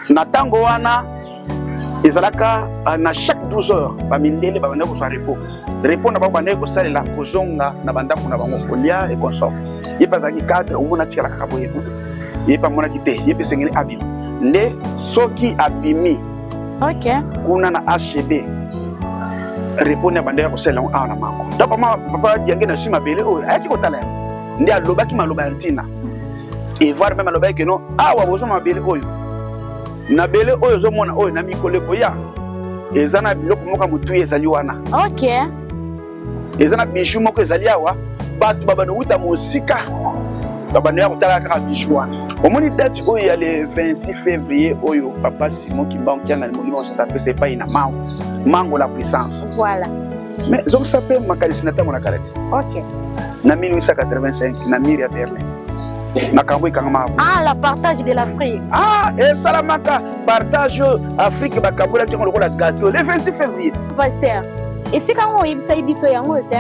na tango wana ezalaka na chaque 12 heures bamindele babanda kozwa repos na bango banda kosalela kozonga na bandako na bango kolia et consort ye bazalaki cadre omona tikala kaka boye ye pa monaki te ye pe sengeli abima nde soki abimi kuna na HB repos na banda kosalela awa na mango donc papa yange na sima bele oyo ayaki kotala nde alobaki maloba ya ntina et voir même alobaki que non awa bozo mabele oyo na bele oyo zo mona oyo na mikole koya ezana biloko moka mutu ezali wana ezana bijou moko ezali awa batu babano uta mosika babano ya kotala kaka bijou wana omoni date oyo ya le 26 février oyo papa Simon Kimbangu kianga ni monimo santa pese pa ina mango la puissance voilà mais zo sape makalisi na tango na karate na 1885 na miri ya Berlin. La partage de l'Afrique. Et Salamaka, partage Afrique, Bakaboula, qui ont le gâteau, le 26 février. Pasteur, et c'est quand on y a biso yango te?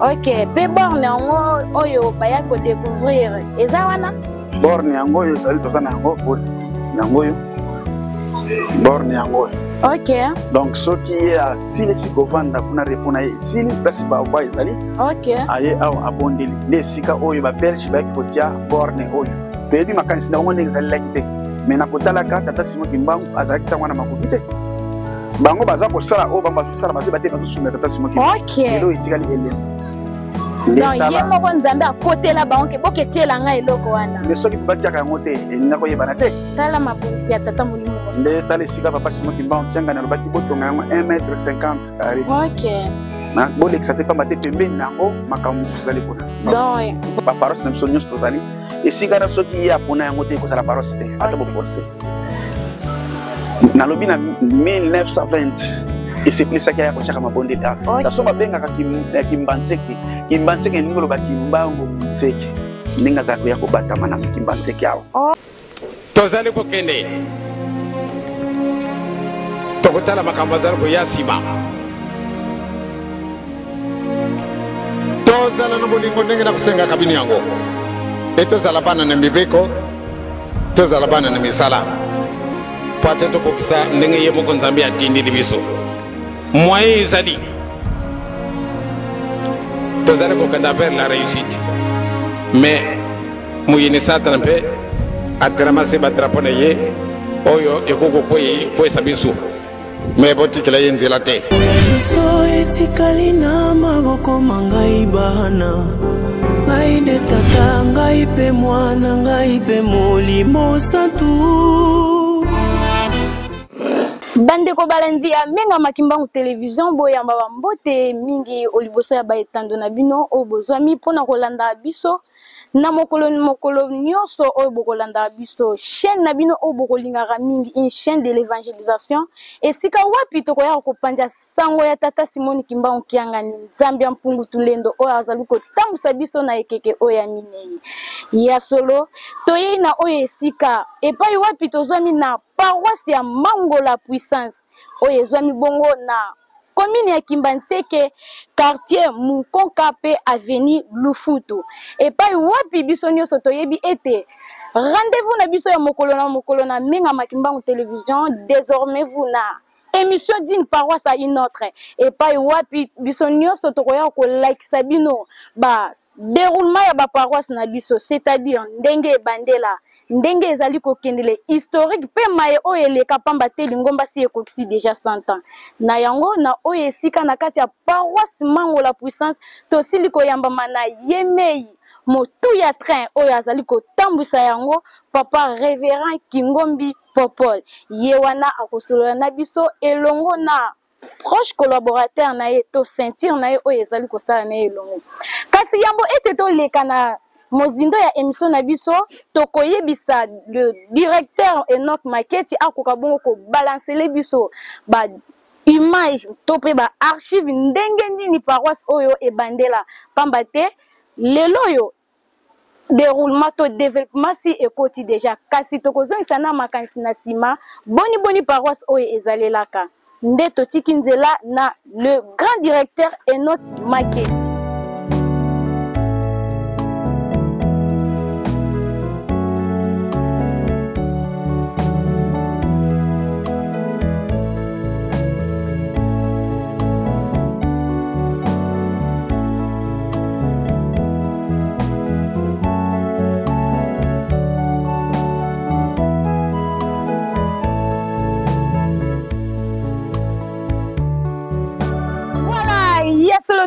Ok, pe borne yango oyo baya ko découvrir. Eza wana? Borne yango yo sali tozana yango yango yo. Borne yango. Ok. Donc ce qui est à Sili Sikovanda kuna repona Sili place ba kwa ezali. Ok. Aye aw abondeli. Les sika oyo ba Belge ba kotia borne oyo. Pebi makanisi na ngone ezali la kite. Mais na kotala ka tata Simon Kimbangu azali kita mwana makokite. Bango baza ko sala o bamba sala baze bate bazo sumeta tata Simon Kimbangu. Ok. Elo etikali ele. Non, ye moko nzambe a côté la banque boke tiela nga eloko wana. Mais soki batia ka ngote ngako yebana te. Tala mapolisi ya tata mulimo. Le tale sika papa Simon Kimbangu tianga na lobaki botonga yango 1,50 m carré. Ok. Na bolek sa te pa mate pembeni nango makamu sali kuna. Donc pa paros na msonyo tozali. Et sika na soki ya pona yango te ko sala paros te. Ata bo forcer. Na lobi na 1920 et c'est plus ça qui a kochaka mabonde ta. Ta so babenga ka kimbantseke ngolo ba kimbango mtseke. Ninga za kuya ko batama na kimbantseke yawo. Tozali ko kende. Tokotala makamazalo ko yasiba. Tozala no bolingo ndenge na kusenga kabini yango. Etozala bana na mibeko. Tozala bana na misala. Pate tokokisa ndenge yemo ko nzambe atindi libiso. Moyen ezali. Tozali ko kanda vers la réussite. Mais muyini satan pe atramase batrapone ye oyo ekoko koyi po sabisu. Mais boti kala yenzela te. So etikali na maboko mangai bana. Ngai de tata ngai pe mwana ngai pe molimo santu. Bande ko balandia menga makimbangu television boyamba bambote mingi oliboso ya baetando na bino o bozwami pona kolanda biso na mokolo nyonso o bokolanda biso chaîne na bino o bokolingaka mingi une chaîne de l'évangélisation et sika wapi to koya ko panja sango ya tata Simon Kimbangu kianga ni Zambia mpungu tulendo o azali ko tambusa biso na ekeke o ya minei ya solo toye na o esika et pa wapi to zwami na paroisse ya Mango la puissance oyo ezwami bongo na commune ya Kimbantseke quartier Mukonkape avenue Lufutu et pa wapi biso nyonso toyebi ete rendez-vous na biso ya mokolo na menga makimbangu télévision désormais vous na émission d'une paroisse à une autre et pa wapi biso nyonso tokoya ko like sabino ba déroulement ya ba paroisse na biso c'est-à-dire ndenge bandela ndenge ezali ko kendele historique pe maye oyo eleka pamba te lingomba si ekokisi déjà 100 ans na yango na oyo esika na kati ya paroisse Mango la puissance to sili ko yamba mana yemei motu ya train oyo azali ko tambusa yango papa révérend Kingombi Popol ye wana akosolola na biso elongo na proche collaborateur na ye to sentir na ye oyo ezali ko sala na elongo kasi yambo ete to leka na mozindo ya émission na biso tokoyebisa le directeur Enoch Maketi akoka bongo ko balancer le biso ba image to pe ba archive ndenge nini paroisse oyo ebandela pamba te lelo yo déroulement to développement si ekoti déjà kasi tokozongisa na makanisi na sima boni paroisse oyo ezalelaka nde totiki nzela na le grand directeur Enoch Maketi.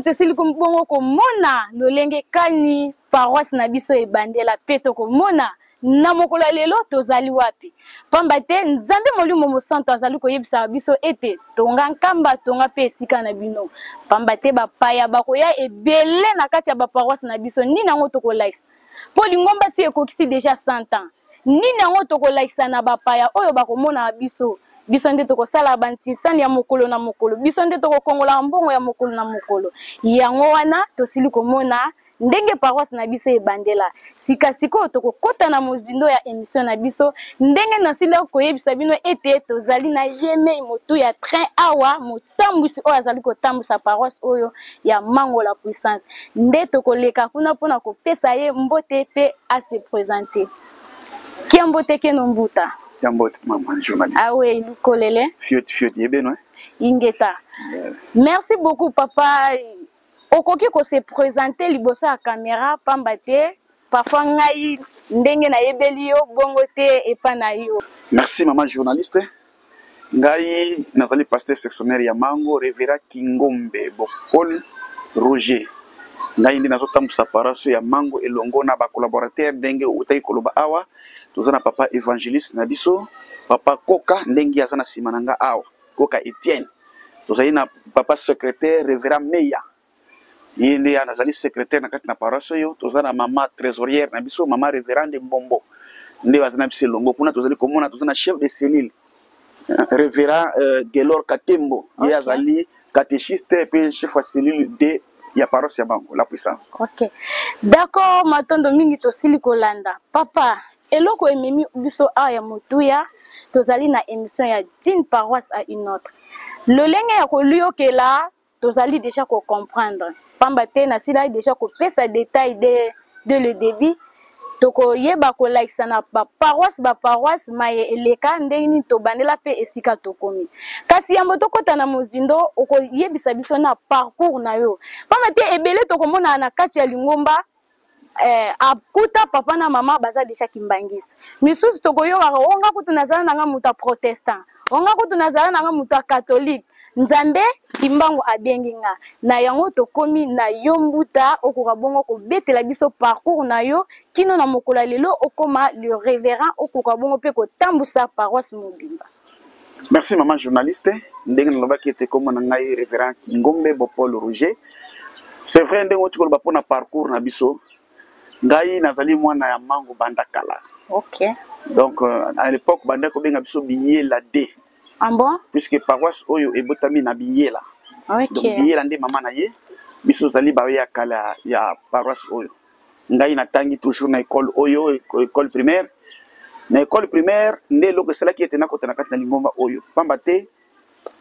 tosili bongo komona lolenge kani paroisse na biso ebandela pe tokomona na mokolo lelo tozali wapi pamba te nzambe molimo mosanto azali koyebisa biso ete tonga nkamba tonga pe esika na bino pamba te bapaya bakoya ebele na kati ya baparoisse na biso nini yango tokolaisa mpo lingomba si ekokisi deja 100 ans nini yango tokolaisa na bapaya oyo bakomona biso biso nde tokosala bantisani ya mokolo na mokolo biso nde tokokongola mbongo ya mokolo na mokolo yango wana tosili komona ndenge paroisse na biso ebandela sikasiko tokokota na mozindo ya émission na biso ndenge nasila koyebisa bino ete tozali na yeme motu ya train awa motambwisi oyo azali kotambusa paroisse oyo ya Mango la Puissance nde tokoleka kuna mpona kopesa ye mbote pe a se présenter Kiambote keno mbuta. Kiambote maman journaliste. Ah oui, Lukolele. Fiot yebeno. Ingeta. Merci beaucoup papa. Okoki ko se présenter liboso à caméra pambate parfois ngai ndenge na yebeli yo bongo te epa na yo. Merci maman journaliste. Ngai nazali pasteur sectionnaire ya Mango Révérend Kingombe Bokol Roger. Ngai ndi nazotambusa paroisse ya Mango elongo na ba collaborateur ndenge utai koloba awa tozana papa évangéliste na biso papa Koka ndenge azana simananga awa Koka Etienne tozali na papa secrétaire Révérend Meya yende anazali secrétaire na kati na paroisse yo tozana mama trésorière na biso mama Révérende Mbombo nde bazana biso elongo kuna tozali komona tozana chef de cellule Révérend Gelor Katembo ye azali catéchiste pe chef de cellule de ya paroisse ya Mango la Puissance. OK. D'accord, matondo mingi tosili kolanda. Papa, eloko ememi biso aya motuya, tozali na émission ya d'une paroisse à une autre. Lolenge ya koluyokela, tozali déjà ko comprendre. Pamba te na sila déjà ko pesa détail de le débit. Toko yeba ko laisa na ba paroisse maye eleka ndeni to bandela pe esika tokomi kasi yambo tokota na mozindo oko yebisa biso na parcours na yo pamba te ebele tokomona na kati ya lingomba akuta papa na mama baza deja kimbangisa misusu tokoyoka onga kutu nazala nanga muta protestant onga kutu nazala nanga muta catholique nzambe kimbango abenginga na yango tokomi na yombuta okoka bongo ko betela biso parcours na yo kino na mokola lelo okoma le révérend okoka bongo pe ko tambusa paroisse mobimba. Merci maman journaliste ndenge naloba ki ete komo na ngai révérend Kingombe Bopol Roger c'est vrai ndenge oti koloba pona parcours na biso ngai nazali mwana ya Mango bandakala. OK. Donc à l'époque bandako benga biso billet la D. Ah bon? Puisque paroisse oyo ebotami na biyela. OK. Donc biyela nde mama na ye biso zali ba ya kala ya paroisse oyo. Ngai natangi toujours na école oyo école primaire. Na école primaire nde loko sala ki etena kota na kati na lingomba oyo. Pamba te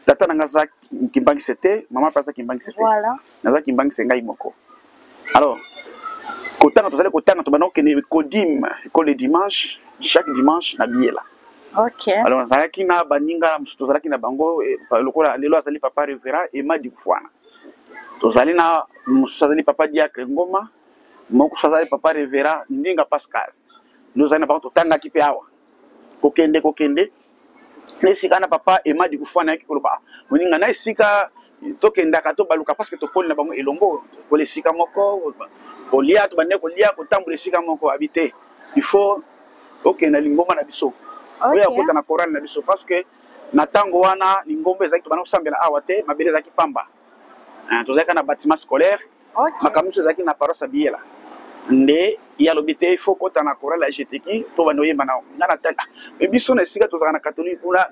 tata na ngaza kimbangi sete, mama pasa kimbangi sete. Voilà. Naza kimbangi sengai moko. Alors kotanga tozali kotanga to bana okene kodim école de dimanche chaque dimanche na biyela. OK. Alors nazalaki na baninga musu tozalaki na bango lokola lelo azali papa Révérend Emadi Kufwana. Tozali na musu azali papa Diacre Ngoma, moko azali papa Révérend Ndinga Pascal. Nous allons pas totanga ki pe awa. Kokende. Nesika na papa Emadi Kufwana ki koloba. Moninga na esika tokenda ka to baluka parce que to poli na bango elongo. Ko lesika moko kolia to bande kolia ko tambule sika moko habiter. Il faut okenda lingoma na biso. OK. Oya kota na chorale na biso parce que na tango wana lingombe ezaki bana kusambela awa te mabele ezaki pamba. Tozaka na bâtiment scolaire. OK. Makamuso ezaki na paroisse biela. Nde ya lobité il faut kota na chorale GTK to bano yemba na ngana tata. Mais biso na sika tozaka na catholique kuna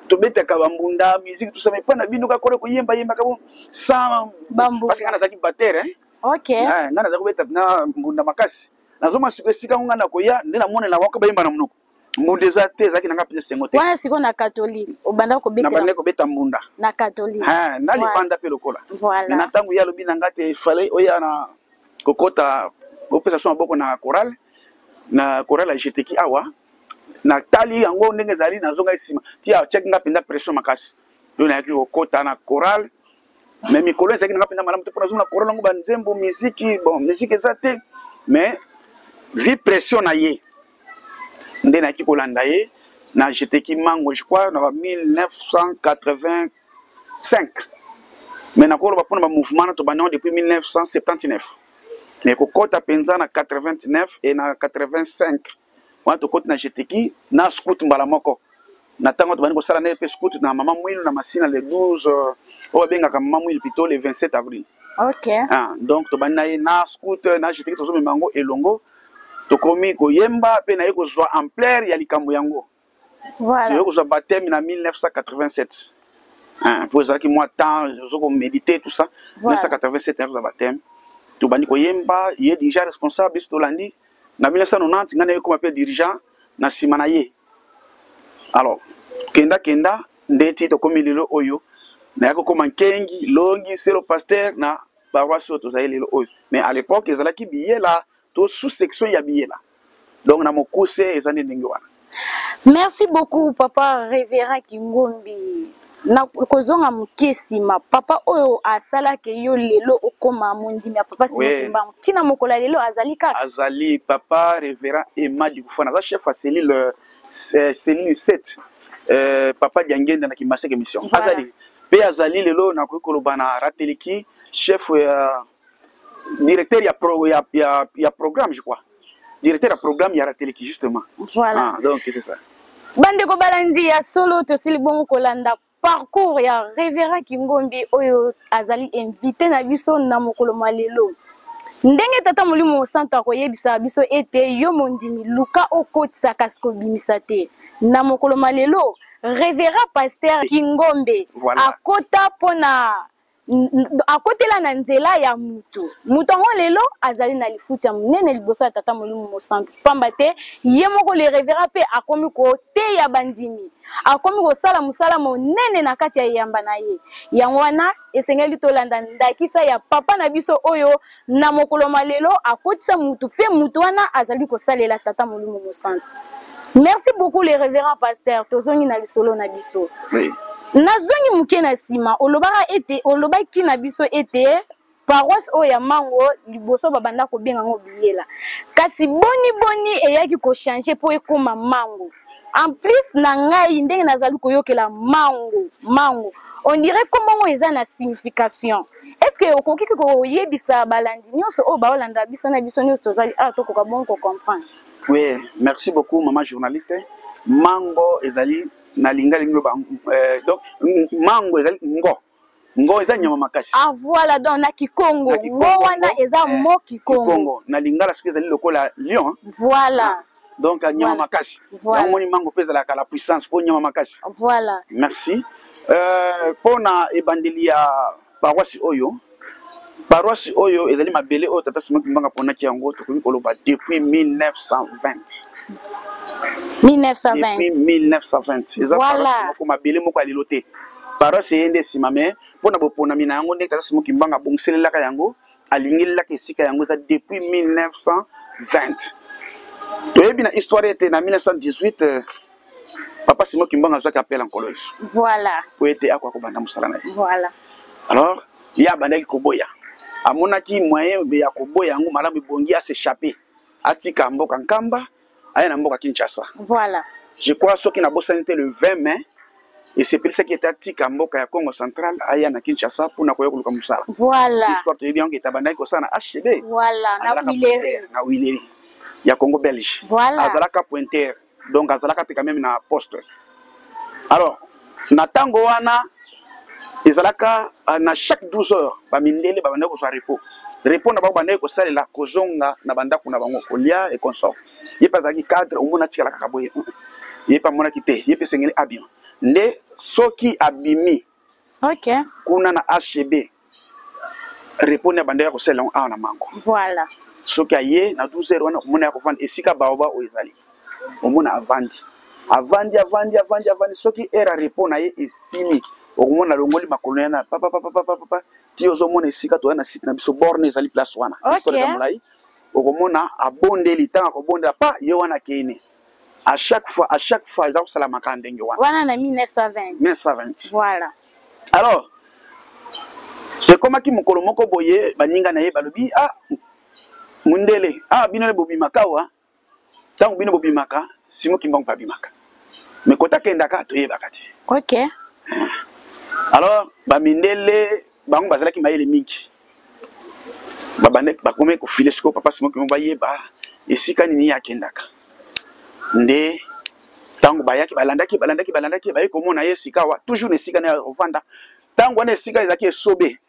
to betaka bambunda musique tout ça mais pas na bino ka kole ko yemba ka bon sans bambou parce que ngana zaki battere hein. OK. Ngana zaki beta na mbunda makasi. Nazoma sika ngana ko ya nde na mona na wako bayemba na munoko. Mbundeza te zaki nanga pese sengote. Wana siko na catholique obanda ko betela. Na bande ko beta mbunda. Na catholique. Na lipanda pe lokola. Voilà. Na tangu ya lobi nanga te fallait oya na kokota opesa so maboko na chorale ya GTK awa na tali yango ndenge zali na zonga isima tia check nga penda pression makasi. Lona yaki kokota na chorale mais mikolo ezaki nga penda malamu te pona zona chorale ngo banzembo musique bon musique ezate mais vi pression na ye nde na kikolanda ye na GTK Mango je crois na 1985 Mais nakolo ba pona ba mouvement to banyo depuis 1979. Mais ko kota penza na 89 et na 85. Wana to kota na jeteki na scout mbala moko. Na tango to baniko sala na pe scout na mama mwilu na masina le 12 o benga ka mama mwilu plutôt le 27 avril. OK. Ah, donc to banina na scout na jeteki to zo memango elongo. To komi ko yemba pe na yeko zo ampleur ya likambo yango. Voilà. To yeko zo baptême na 1987. Hein, pour ça que moi temps je méditer tout ça. Voilà. 1987 ans baptême. To bani ko yemba, il est déjà responsable de Landi. Na 1990 ngana yeko appelé dirigeant na simana ye. Alors, kenda ndeti to komi lelo oyo. Na yako koma kengi, longi, c'est le pasteur na paroisse to za lelo oyo. Mais à l'époque, ezala ki billet là, to sous-section ya billet là. Donc na mokuse ezani ndenge wana. Merci beaucoup papa révérend Kingombi. Na kozonga mukesima papa oyo asala ke yo lelo okoma mundi me papa simokimba tina mokola lelo azali kaka azali papa révérend Emma Dikufana za chef à cellule 7 papa Diangenda na Kimaseke mission azali pe azali lelo na kokoloba na rateliki chef directeur ya programme je crois directeur ya programme ya rateliki justement voilà donc c'est ça bande ko balandi ya solo to silibongo kolanda parcours ya révérend Kingombi oyo azali invité na biso na mokolo malelo ndenge tata molimo santa ko yebisa biso ete yo mondimi luka okotisa kasiko bimisa te na mokolo malelo révérend pasteur Kingombe akota pona akotela na nzela ya mutu mutongo lelo azali na lifuta munene liboso ya tata molimo mosantu pamba te ye moko le révérend pe akomi ko te ya bandimi akomi ko sala musala monene na kati ya yamba na ye yango wana esengeli tolanda ndakisa ya papa na biso oyo na mokolo malelo akotisa mutu pe mutu wana azali ko salela tata molimo mosantu. Merci beaucoup les révérends pasteurs tozongi na lisolo na biso. Oui. Nazongi muke na sima olobaka ete olobaki na biso ete paroisse oya mango liboso babanda ko benga ngo biela kasi boni eyaki ko changer po ekoma mango en plus na ngai ndenge nazali koyokela mango on dirait comment eza na signification est-ce que okoki ko yebisa balandi nyonso o ba olanda biso na biso nyonso tozali to ko bon ko comprendre. Oui, merci beaucoup maman journaliste. Mango ezali na linga lingo donc mango ezali ngo eza nyama makasi. Ah voilà donc na Kikongo ngo wana eza mo Kikongo na lingala siku ezali lokola lion. Voilà. Donc nyama makasi. Donc moni mango pesa la puissance pour nyama makasi. Voilà. Merci. Pona ebandeli ya paroisse oyo. Paroisse oyo ezali mabele oyo tata simoki mbanga pona ki yango to koloba depuis 1920. 1920. Depuis 1920. Eza paroisse moko mabele moko alilote. Paroisse yende simame pona bopona mina yango ndeka tata simoki mbanga bongselelaka yango alingelelaka esika yango eza depuis 1920. Toyebi na histoire ete na 1918 papa simoki mbanga azwaki appel en colosse. Voilà. Po ete akwa ko banda musala na ye. Voilà. Alors ya bandaki koboya. Amonaki moyen ya koboya yango malamu bongi a s'échapper. Atika mboka nkamba aya na mboka Kinshasa. Voilà. Je crois ce qui n'a bossé le 20 mai et c'est pour ça qu'il était atika mboka ya Congo central aya na Kinshasa pour na koya kuluka musala. Voilà. Histoire de bien que tabandaki ko sana HB. Voilà, na Wileri. Ya Congo belge. Voilà. Azalaka pointeur. Donc azalaka pe quand même na poste. Alors, na tango wana ezalaka na chaque 12 heures ba mindele ba banda ko sa repos na ba banda ko salela kozonga na banda kuna bango kolia et consort yepa zaki cadre omona tikala kaka boye yepa mona kite yepa sengeli abion nde soki abimi OK kuna na HB repos na banda ko salela on na mango. Voilà. Soki aye na 12 heures wana omona ko vendre esika baoba o ezali omona avandi soki era repos na ye esili okomona longoli makolo yana papa ti ozomona esika to na site na biso borne ezali place wana histoire za molai okomona abondeli tanga kobondela pa ye wana kene à chaque fois eza kosala makanda ndenge wana na 1920. Voilà. Alors ekomaki mokolo moko boye baninga na ye balobi mundele bino le bobimaka wa tango bino bobimaka simoki mbongo babimaka mais kota kendaka toyebaka te. OK. Alors, bamindele bango bazalaki mayele mingi babande bakome ko filer siko papa Simon Kimbangu bayeba esika nini yakendaka nde tango bayaki balandaki baye komona ye sika wa toujours esika na ovanda tango wana esika ezaki esobe.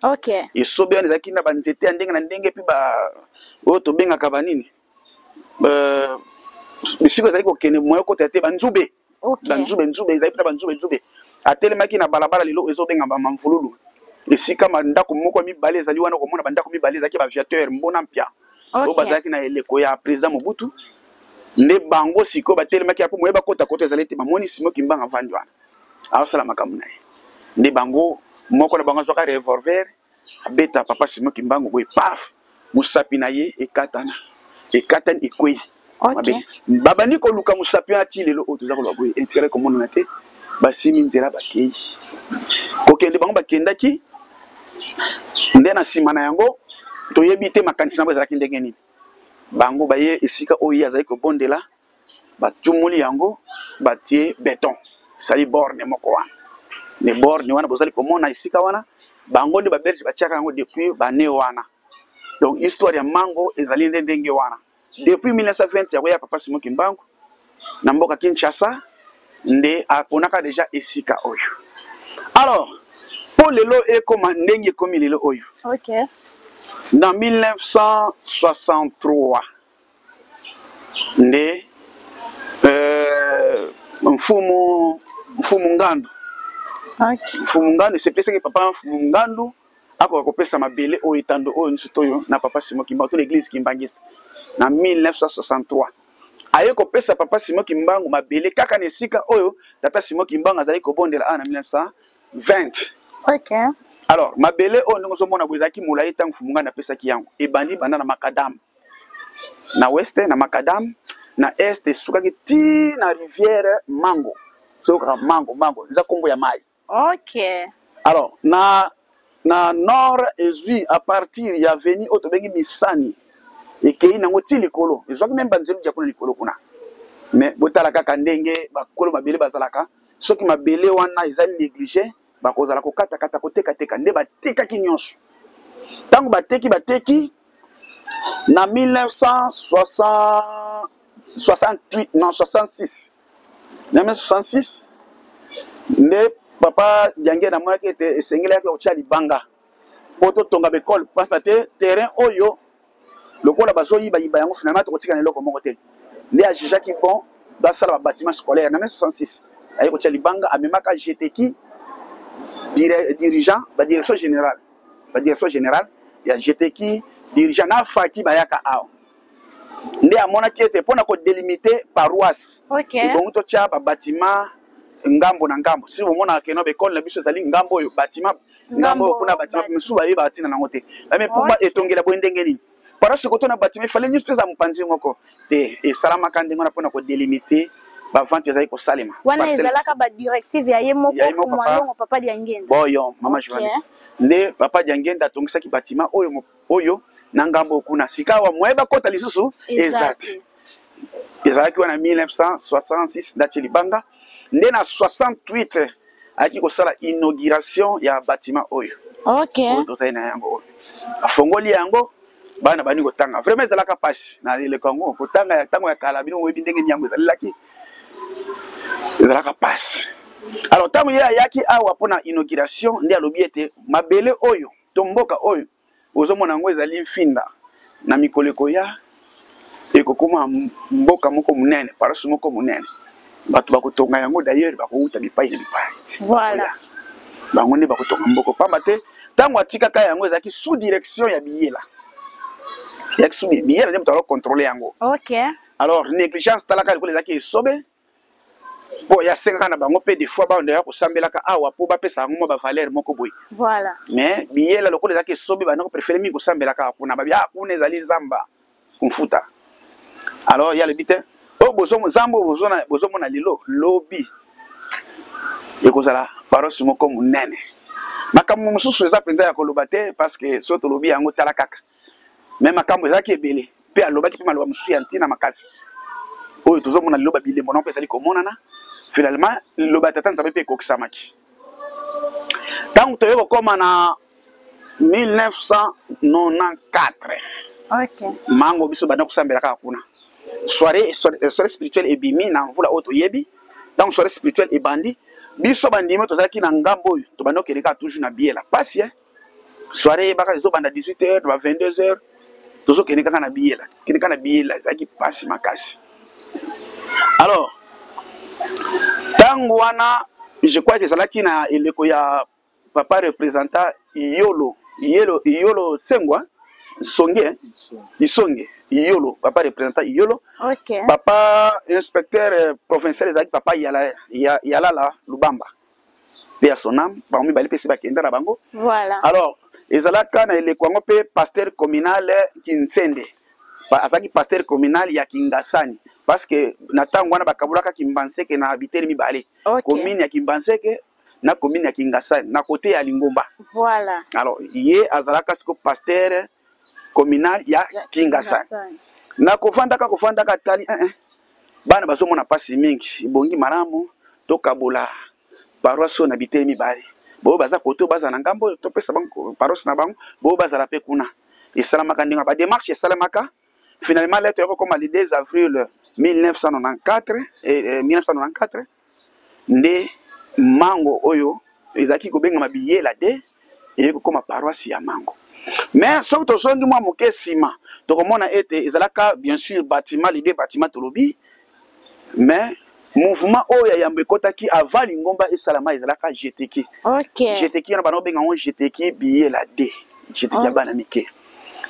OK. Esobe wana ezaki na banzete ndenge na ndenge pi ba o to benga ka banini bisiko ezaki kokene moyo ko tete banzube. OK. Banzube ezaki na banzube atelemaki na balabala lilo ezobenga ba mamvululu esika mandako moko mibale ezali wana komona bandako mibale ezaki ba aviateur mbona mpia. O bazaki na eleko ya président Mobutu ne bango siko batelemaki apo moyeba kota ezali te bamoni Simon Kimbangu avandi wana awasala makambo na ye nde bango moko na bango azwaka revolver abeta papa Simon Kimbangu boye paf musapi na ye ekatani ekwei. Babandi koluka musapi wana ti lelo oyo toza koloba boye intérêt komonana te basimi nzela bakei kokende bango bakendaki nde na nsima na yango toyebi te makanisi nango ezalaki ndenge nini bango baye esika oyo azali kobondela batumuli yango batie beton sali borne moko wana ne borne wana bozali komona esika wana bango nde babelge batiaka yango depuis bane wana donc histoire ya mango ezali ndenge wana depuis 1920 yakoya papa Simon Kimbangu na mboka Kinshasa nde aponaka deja esika oyo. Alors pour lelo ekoma ndenge komi lelo oyo. OK. Dans 1963 nde mfumu Ngandu. OK. Mfumu Ngandu c'est parce que papa Mfumu Ngandu akopesa mabele oyo etando oyo nsutoyo na papa Simon Kimbangu to l'église kimbangiste na 1963 aye kopesa papa Simon Kimbangu mabele kaka na esika oyo tata Simon Kimbangu azali kobondela na 1920. OK. Alors mabele oyo ndongo so mona bozaki mulayi tangu Mfumu Ngandu apesaki yango ebandi banda na makadam na ouest na makadam na est sukaki ti na rivière Mango soka mango za kombo ya mai. OK. Alors na nord ezui à partir ya veni oto bengi Misani ekei nango ti likolo ezwaki même banzelu dia kuna likolo kuna mais botala kaka ndenge bakolo mabele bazalaka soki mabele wana ezali négligé bakozala kokata koteka nde batekaki nyonso tango bateki na 1968 non 66 na 1966 nde papa Diangué na mwaki ete esengeli yake otia libanga poto tonga bekole parce que terrain oyo lokola bazoyiba yango finalement tokotika na eloko moko te nde ajijaki bon basala ba bâtiment scolaire na 1966 aye kotia libanga amemaka GTK dirigeant ba direction générale ya GTK dirigeant na faki bayaka awa nde amonaki ete mpona kodelimite paroisse. OK. Ebongo totia ba bâtiment ngambo na ngambo si bomona keno bekole na biso ezali ngambo oyo bâtiment ngambo kuna bâtiment misuba ye batina nango te mais pour ba etongela boye ndenge nini parce que koto na bâtiment fallait nyusu za mupanzi moko te esalama kande ngona pona ko délimiter ba vente ezali ko salema wana ezalaka ba directive ya ye moko fumwalongo papa Diangué boyo mama journaliste nde papa Diangué atongisaki bâtiment oyo na ngambo kuna sikawa moyeba kota lisusu exact ezalaki wana 1966 dati libanga nde na 68 aki kosala inauguration ya bâtiment oyo. OK. Tozali na yango afongoli yango bana bani kotanga vraiment ezalaka pasi na le Congo kotanga ya tango ya kala bino webi ndenge nyango ezalaka pasi. Alors tango ya yaki awa pona inauguration nde alobi ete mabele oyo to mboka oyo ozomona ngo ezali finda na mikoleko ya ekokoma mboka moko munene parasu moko munene bato bakotonga yango d'ailleurs bakouta bipai na bipai. Voilà. Bango nde bakotonga mboko pamba te tango atikaka yango ezalaki sous direction ya Biyela. Ya sous Biyela nde mutalo contrôler yango. OK. Alors négligence talaka likolo ezalaki esobe po ya senga na bango pe des fois ba ndaya ko sambelaka awa po ba pesa ngo ba valeur moko boy. Voilà. Mais Biyela lokolo ezalaki esobe ba ndako préférer mi ko sambelaka kuna ba bia kuna ezali zamba kumfuta. Alors il y a le bité o bozomo zambo bozomona lilo lobby ekozala paroisse moko munene makambo mosusu eza penza ya koloba te parce que soto lobby yango tala kaka même makambo ezaki ebele pe alobaki pe maloba mosusu ya ntina makasi oyo tozomona liloba bilembo na ezali komonana finalement liloba tata nzambe pe ekokisamaki tango toye kokoma na 1994. Ok. Mango biso bana kusambela kaka kuna. Soirée spirituelle et bimi na mvula auto yebi. Donc soirée spirituelle et bandi. Biso bandime tozaki na ngambo to bana keleka toujours na biela. Pasi soirée baka zo banda 18h ba 22h. Tozo keleka na biela. Keleka na biela zaki pasi makasi. Alors tango wana je crois que zalaki na eleko ya papa représentant Yolo Sengwa Songe Isonge Yolo papa représentant Yolo. Ok. Papa inspecteur provincial ezaki papa Yalala Lubamba père son âme parmi bali pesi ba kenda na bango. Voilà. Alors ezalaka na eleko ngo pe pasteur communal Kinsende azaki pasteur communal ya Kingasani parce que na tango wana bakabulaka Kimbanseke na habiteli mibale. Okay. Commune ya Kimbanseke na commune ya Kingasani na côté ya Lingomba. Voilà. Alors yé azalaka siko pasteur communal ya Kingasani. Na kofanda ka tali bana bazomona pasi mingi bongi malamu tokabola paroisse na biteli mibale. Bo baza koto baza na ngambo to pesa bango paroisse na bango bo baza la pe kuna. Esalamaka ndinga ba démarche esalamaka. Finalement lettre comme le 2 avril 1994 nde mango oyo ezaki kobenga mabiye la de et comme paroisse ya mango. Mais sauf to songi moi moke sima to komona ete ezalaka bien sûr bâtiment les deux bâtiments tolobi mais mouvement oyo ya mbekotaki avant Lingomba et Salama ezalaka GTK. OK. GTK na bano benga on GTK biye la de GTK bana mike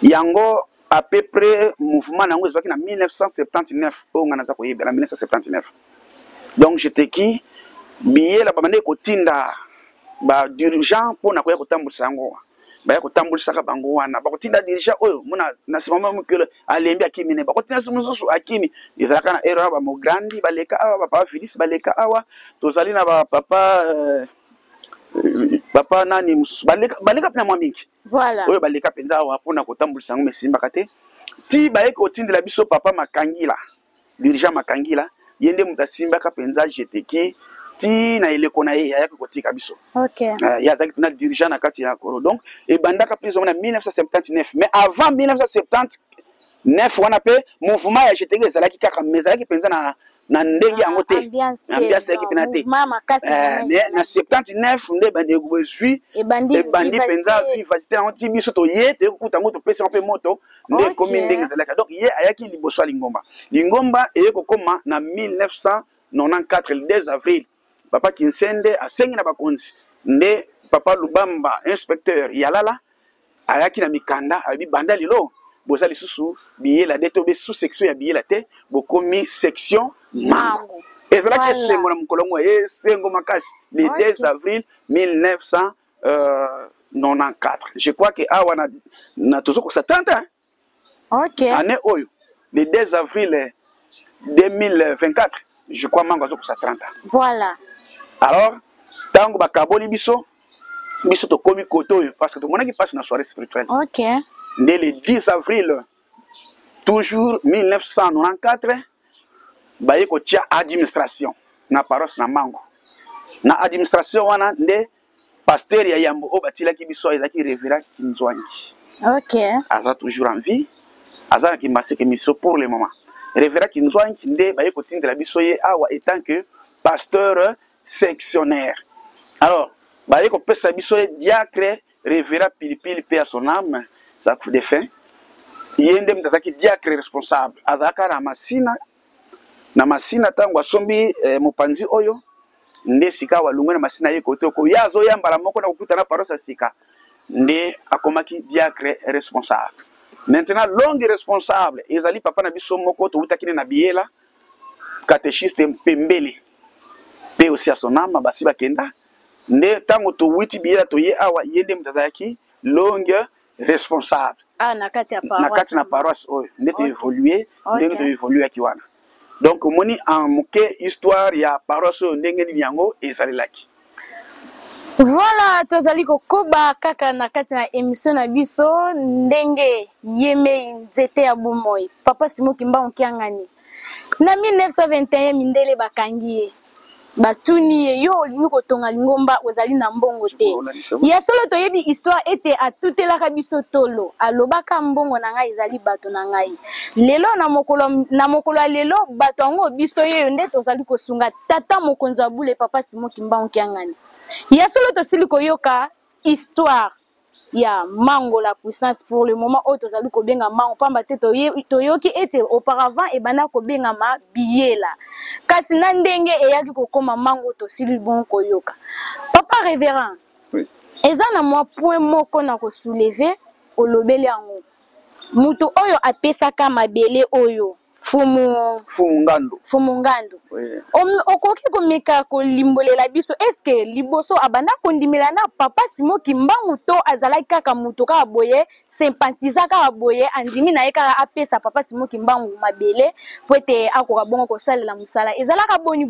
yango à peu près mouvement nango ezwaki na 1979 o ngana za koyebela 1979. Donc GTK biye la bamane kotinda ba dirigeant pona koya kotambulisa yango baya kotambulisa ka bango wana bakotinda dirigeant oyo mona na simama mukelo alembi akimi ne bakotinda sumususu akimi ezalaka na erreur ba mo grandi baleka awa ba papa Félix baleka awa tozali na ba papa nani mususu baleka pena mwa mingi. Voilà. Oyo baleka penza awa pona kotambulisa yango mesimba kate ti baye kotindela biso papa Makangila dirigeant Makangila yende mutasimba ka penza GTK ti na eleko na ye ya kotika biso. OK. Ya zaki na dirigeant na kati ya koro. Donc e bandaka plus en 1979 mais avant 1979 wana pe mouvement ya GTK ezalaki kaka mezalaki penza na ndenge yango te. Ambiance ya kipena te. Mais na 79 nde bande kubezui e bandi penza vivacité na ti biso to ye te kuta ngoto pesa pe moto nde komi ndenge ezalaka. Donc ye ayaki liboso ya Lingomba. Lingomba eyeko koma na 1994 le 2 avril. Papa Kinsende asengi na bakonzi nde papa Lubamba inspecteur Yalala ayaki na mikanda abi banda lilo boza lisusu biye la deto be sous section ya biye la te bokomi section mango ezalaki sengo na mukolongo ye sengo makasi le 2 avril 1994. Je crois que awa na tozoko sa 30 OK. Année oyo le 2 avril 2024 je crois mango zoko sa 30 ans. Voilà. Alors tango bakaboli biso to komi koto parce que tout le monde qui passe na soirée spirituelle. OK. Dès le 10 avril toujours 1994 baye ko tia administration na paroisse na mango na administration wana nde pasteur ya yambo o batila ki biso ezaki révérend Kinzwangi. OK. Aza toujours en vie aza ki maseke miso pour le moment révérend Kinzwangi nde baye ko tindela biso ye awa étant que pasteur sectionnaire. Alors baye ko pesa biso ye diacre révérend Pilipili paix à son âme ça coup de fin yende mtazaki diacre responsable azaka na masina tango asombi mopanzi oyo nde sika walungwe na masina ye kote ko yazo yambala moko na kukuta na paroisse sika nde akomaki diacre responsable. Maintenant longue responsable ezali papa na biso moko to utakine na biela catéchiste Pembele pe aussi à son âme basi bakenda nde tango to witi biela to ye awa yende mtazaki longue responsable. Na kati na paroisse oyo nde to évoluer ndenge to évoluer akiwana. Donc moni en moke histoire ya paroisse oyo ndenge ni yango ezalelaki. Voilà, tozali kokoba kaka na kati na émission na biso ndenge yeme nzete ya bomoi. Papa Simo Kimbangu Kiangani. Na 1921 mindele bakangi ye. batuni yo olingi kotonga lingomba ozali na mbongo te ya solo toyebi histoire ete atutelaka biso tolo alobaka mbongo na ngai ezali bato na ngai lelo na mokolo ya lelo bato yango biso yeyo nde tozali kosunga tata mokonzi wa bule papa Simon Kimbangu Kiangani ya solo tosili koyoka histoire ya mango la puissance pour le moment auto zali ko benga mango pamba te toyoki ete auparavant e bana ko benga ma biela kasi na ndenge eyaki ko koma mango to sili bon koyoka papa révérend oui eza na moi point moko na ko soulever olobeli yango mutu oyo apesaka mabele oyo Fumungando oui. Okoki komeka kolimbolela biso eske liboso abanda kondimela na papa Simon Kimbangu to azalaki kaka mutu kaka boye sympathiser kaka boye andimi na ye kaka apesa papa Simon Kimbangu mabele po ete akoka bongo kosalela musala ezalaka boni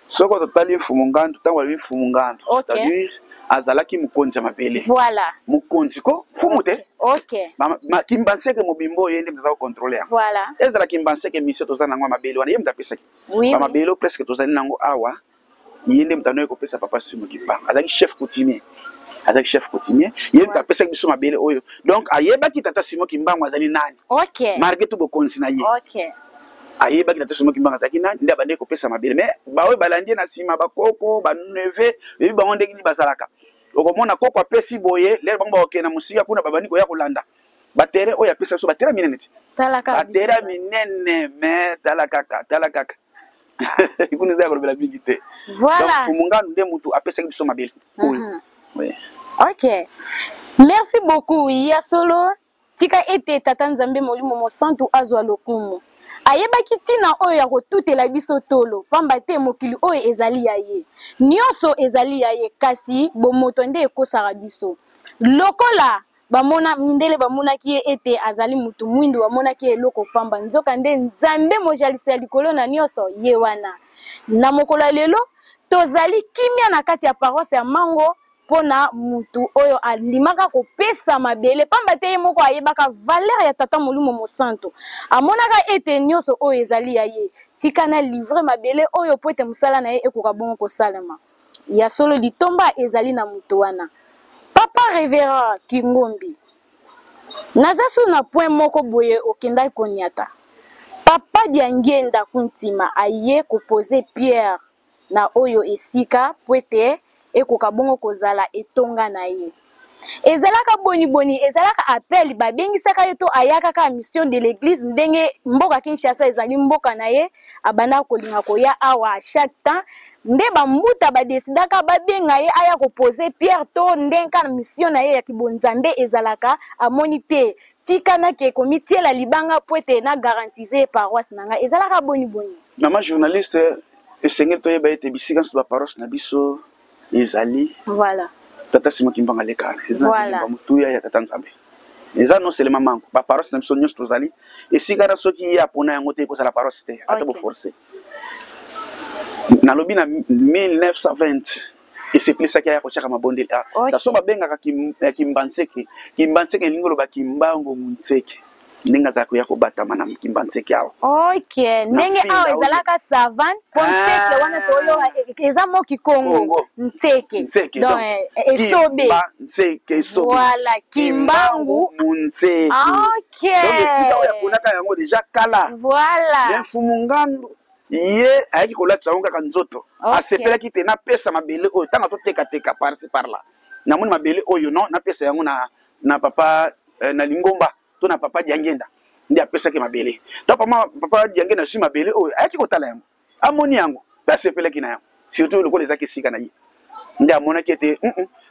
soko totali Fumungando tango ali Fumungando c'est-à-dire azalaki mukonzi ya mabele voilà mukonzi ko fumute OK ma kimbanseke mobimbo yende mtazao contrôler voilà ezala kimbanseke mission tozana ngwa mabele wana yemta pesa oui, ba mabele presque tozali nango awa yende mtanoye ko pesa papa Simon Kimbangu azaki chef coutumier yemta pesa biso mabele oyo donc ayebaki tata Simon Kimbangu azali nani OK marqué to bokonzi na ye OK ayebaki tata Simon Kimbangu azaki nani nda bande ko pesa mabele mais bawe balandi na sima bakoko ba neve yebi bango ndeki ni bazalaka okomona koko apesi boye lero bango bakena musika kuna babani ko ya kolanda batere oya pesa so batera minene ti talaka batera minene mais talaka ikuni za kolobela bigite voilà donc Fumungando nde mutu apesa biso mabele oui OK merci beaucoup ya solo tika ete tata Nzambe molimo mo santu azwa lokumu ayebaki tina oyo ya kotutela biso tolo pamba te mokili oyo ezali ya ye nyonso ezali ya ye kasi bomoto nde ekosaka biso lokola bamona mindele bamonaki ye ete azali mutu mwindu bamonaki eloko pamba nzoka nde Nzambe mojalisi ya likolo na nyonso ye wana na mokolo lelo tozali kimia na kati ya paroisse ya Mango pona mutu oyo alimaka kopesa mabele pamba te moko ayebaka valeur ya tata molimo mosanto amonaka ete nyonso oyo ezali ya ye tika na livre mabele oyo po ete musala na ye ekoka bongo kosalema ya solo litomba ezali na mutu wana papa révérend Kingombi nazasu na point moko boye okendaki koniata papa Diangenda kuntima aye kopose pierre na oyo esika po ete ekoka bongo kozala etonga na ye ezalaka boni ezalaka appel babengisaka ye to ayaka ka mission de l'église ndenge mboka Kinshasa ezali mboka na ye abanda kolinga koya awa chaque temps nde bambuta badesidaka babenga ye aya koposer pierre to ndenka na mission na ye ya kibonzambe ezalaka amoni te tikana ke komitiela libanga po ete na garantiser paroisse nanga ezalaka boni mama journaliste esengeli toyeba ete bisika nso ba paroisse na biso ezali voilà tata Simon Kimbangu lekana ezali mutuya ya tata Nzambe eza non seulement manko ba paroisse na biso nyonso tozali esika na soki ya pona yango te kozala paroisse te ata bo forcer nalobi na 1920 eseplisaki ya kochaka mabondeli taso babengaka kimbanseke lingolo ba Kimbangu Muntseke ndenge za koya kobatama na Kimbanseke awa OK ndenge awa ezalaka savane Pontseke wana toyo eza moki Kongo Ntseke donc esobe Ntseke esobe voilà Kimbangu Muntseke OK donc esika oya konaka yango déjà kala voilà Fumungando ye ayaki kolatisa yango kaka nzoto asepelaki te na pesa mabele oyo tanga toteka par-ci par-là namoni mabele oyo non na pesa yango na papa na Lingomba to na papa Diangenda ndi apesaki mabele to papa Diangenda si mabele oyo ayaki kotala yango amoni yango asepelaki na yango surtout lokola ezaki sika na ye ndi amonaki ete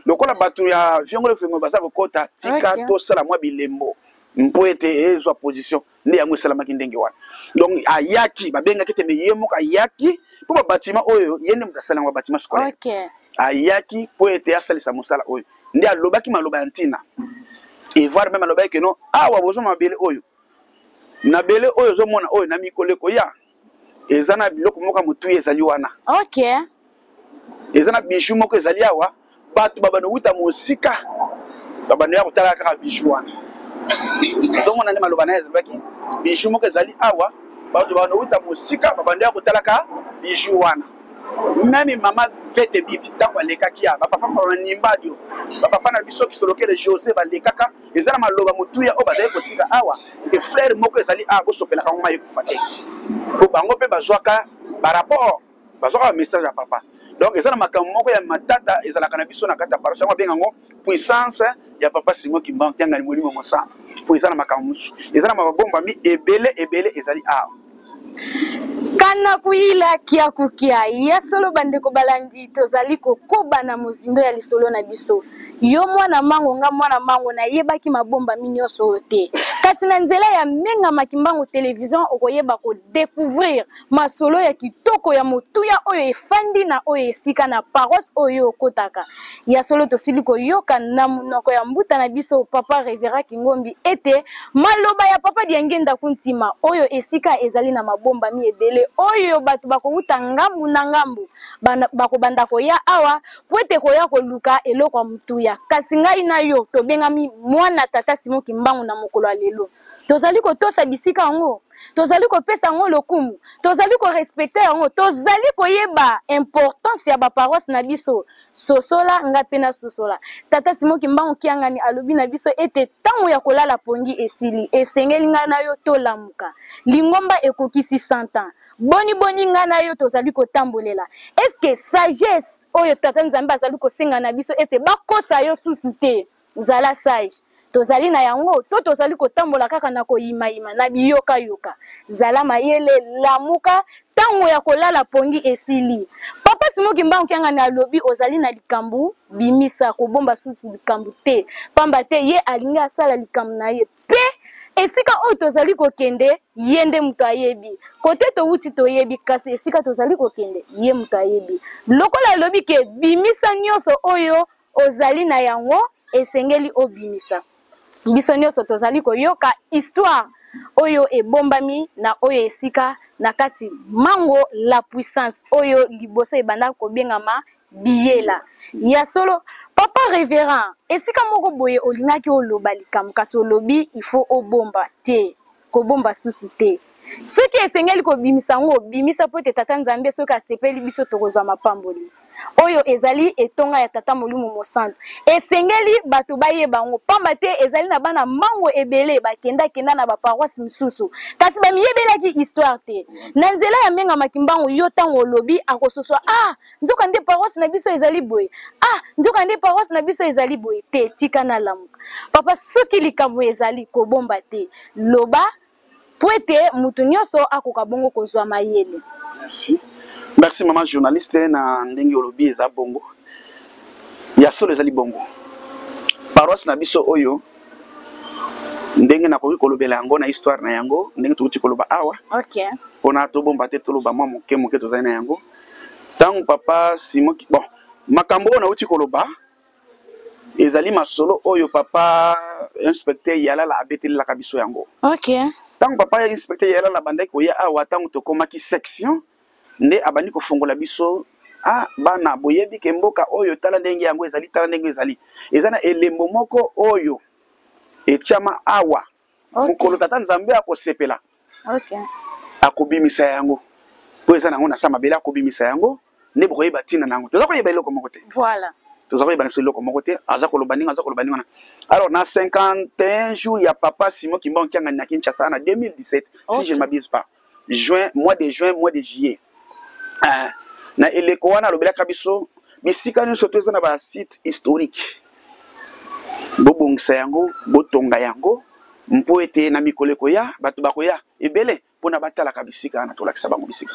lokola bato ya fiongolo baza kokota tika tosala mwa bilembo mpo ete ezwa position ndi yango esalamaki ndenge wana donc ayaki babengaki ete ye moko ayaki mpo babatima oyo ye nde moto asala yango babatima scolaire ayaki mpo ete asalisa mosala oyo ndi alobaki maloba ya ntina et voir même alobaki ke non awa bozo mabele oyo na bele oyo ozomona oyo na mikoleko ya eza na biloko moko motu ezali wana eza na bijou moko ezali awa bato babano wuta mosika babano ya kotala kaka bijou wana ozomona nde maloba na ye ezalaki bijou moko ezali awa bato babano wuta mosika babano ya kotala kaka bijou wana même maman fête bibi tant les kakia papa papa nimba dio papa na biso ki soloke le José ba les kaka ezala maloba mutuya o bazali kotika awa que frère moko ezali a ko sopela ka ngoma yekufate ko bango pe bazwaka par rapport bazwaka message à papa donc ezala makambo moko ya matata ezala kana biso na kata paroisse ngo bengango puissance ya papa Simon Kimbangu tianga ni molimo mo centre pour ezala makambo ezala mabomba mi ebele ezali awa kana kuila kia kukia ya solo bandeko balandi tozali kokoba na mozindo ya lisolo na biso yo mwana mango nga mwana mango na yebaki mabomba minyoso te kasi na nzela ya menga makimbango television okoyeba ko découvrir masolo ya kitoko ya motuya oyo efandi na oyo esika na paroisse oyo okotaka ya solo tosili koyoka na munoko ya mbuta na biso papa Révérend Kingombi ete maloba ya papa Diangenda kuntima oyo esika ezali na mabomba mi ebele oyo batu bakouta ngambu na ngambu bakobanda koya awa poete koya koluka eloko ya mutuya kasi ngai na yo tobengami mwana tata Simon Kimbangu na mokolo ya lelo tozali kotosa bisika yango tozali kopesa yango lokumu tozali ko respecter yango tozali koyeba importance ya ba paroisse na biso sosola nga pena sosola tata Simon Kimbangu kiangani alobi na biso ete tango ya kolala pongi esili esengeli nga na yo tolamuka lingomba ekokisi 100 ans boni nga na yo tozali kotambolela est-ce que sagesse oyo tata Nzambe azali kosenga na biso ete bakosa yo susu te zala sage tozali na yango to tozali kotambola kaka na koyimayima na biyoka yoka zala mayele lamuka tango ya kolala pongi esili papa Simon Kimbangu kianga na lobi ozali na likambu bimisa kobomba susu likambu te pamba te ye alinga asala likambu na ye pe esika oyo tozali kokende yende muto ayebi kote to wuti to yebi kasi esika tozali kokende ye muto ayebi lokola lobi ke bimisa nyoso oyo ozali na yango esengeli obimisa biso nyonso tozali koyoka histoire oyo ebombami na oyo esika na kati mango la puissance oyo liboso ebanda kobengama biyela ya solo papa Révérend esika moko boye olingaki oloba likambo kasi olobi il faut obomba te kobomba susu te soki esengeli kobimisa ngo bimisa po te tata Nzambe soki asepeli biso tokozwa mapamboli oyo ezali etonga ya tata molimo mo centre esengeli bato bayeba ngo pamba te ezali na bana mango ebele bakenda na ba paroisse misusu kasi bamiyebelaki histoire te na nzela ya menga makimbango yo tango lobi akososwa nzoka nde paroisse na biso ezali boye nzoka nde paroisse na biso ezali boye te tika na lamuka papa soki likambo ezali kobomba te loba poete mutu nyonso akoka bongo kozwa mayele. Merci maman journaliste na ndenge olobi eza bongo ya solo ezali bongo paroisse na biso oyo ndenge na koki kolobela yango na histoire na yango ndenge tokuti koloba awa pona tobomba te toloba mwa moke tozali na yango tango papa Simon bon makambo na uti koloba ezali masolo oyo papa inspecteur yala la abeteli la kabiso yango tango papa inspecteur yala la bandaki koya awa tango tokomaki section nde abandi kofongola biso bana boyebi ke mboka oyo tala ndenge yango ezali tala ndenge ezali ezana elembo moko oyo etiama awa mukolo tata Nzambe akosepela akobimisa yango po ezana ngo na sama bela akobimisa yango nde bokoyeba tina nango toza koyeba eloko moko te toza koyeba eloko moko te aza koloba ninga alors na 51 jours ya papa Simon Kimbangu kianga na Kinshasa na 2017 si je ne m'abuse pas mois de juillet na eleko wana lobelaka biso bisika nyonso toza na ba site historique bobongisa yango botonga yango mpo ete na mikoleko ya bato bakoya ebele pona batalaka bisika na tolakisa bango bisika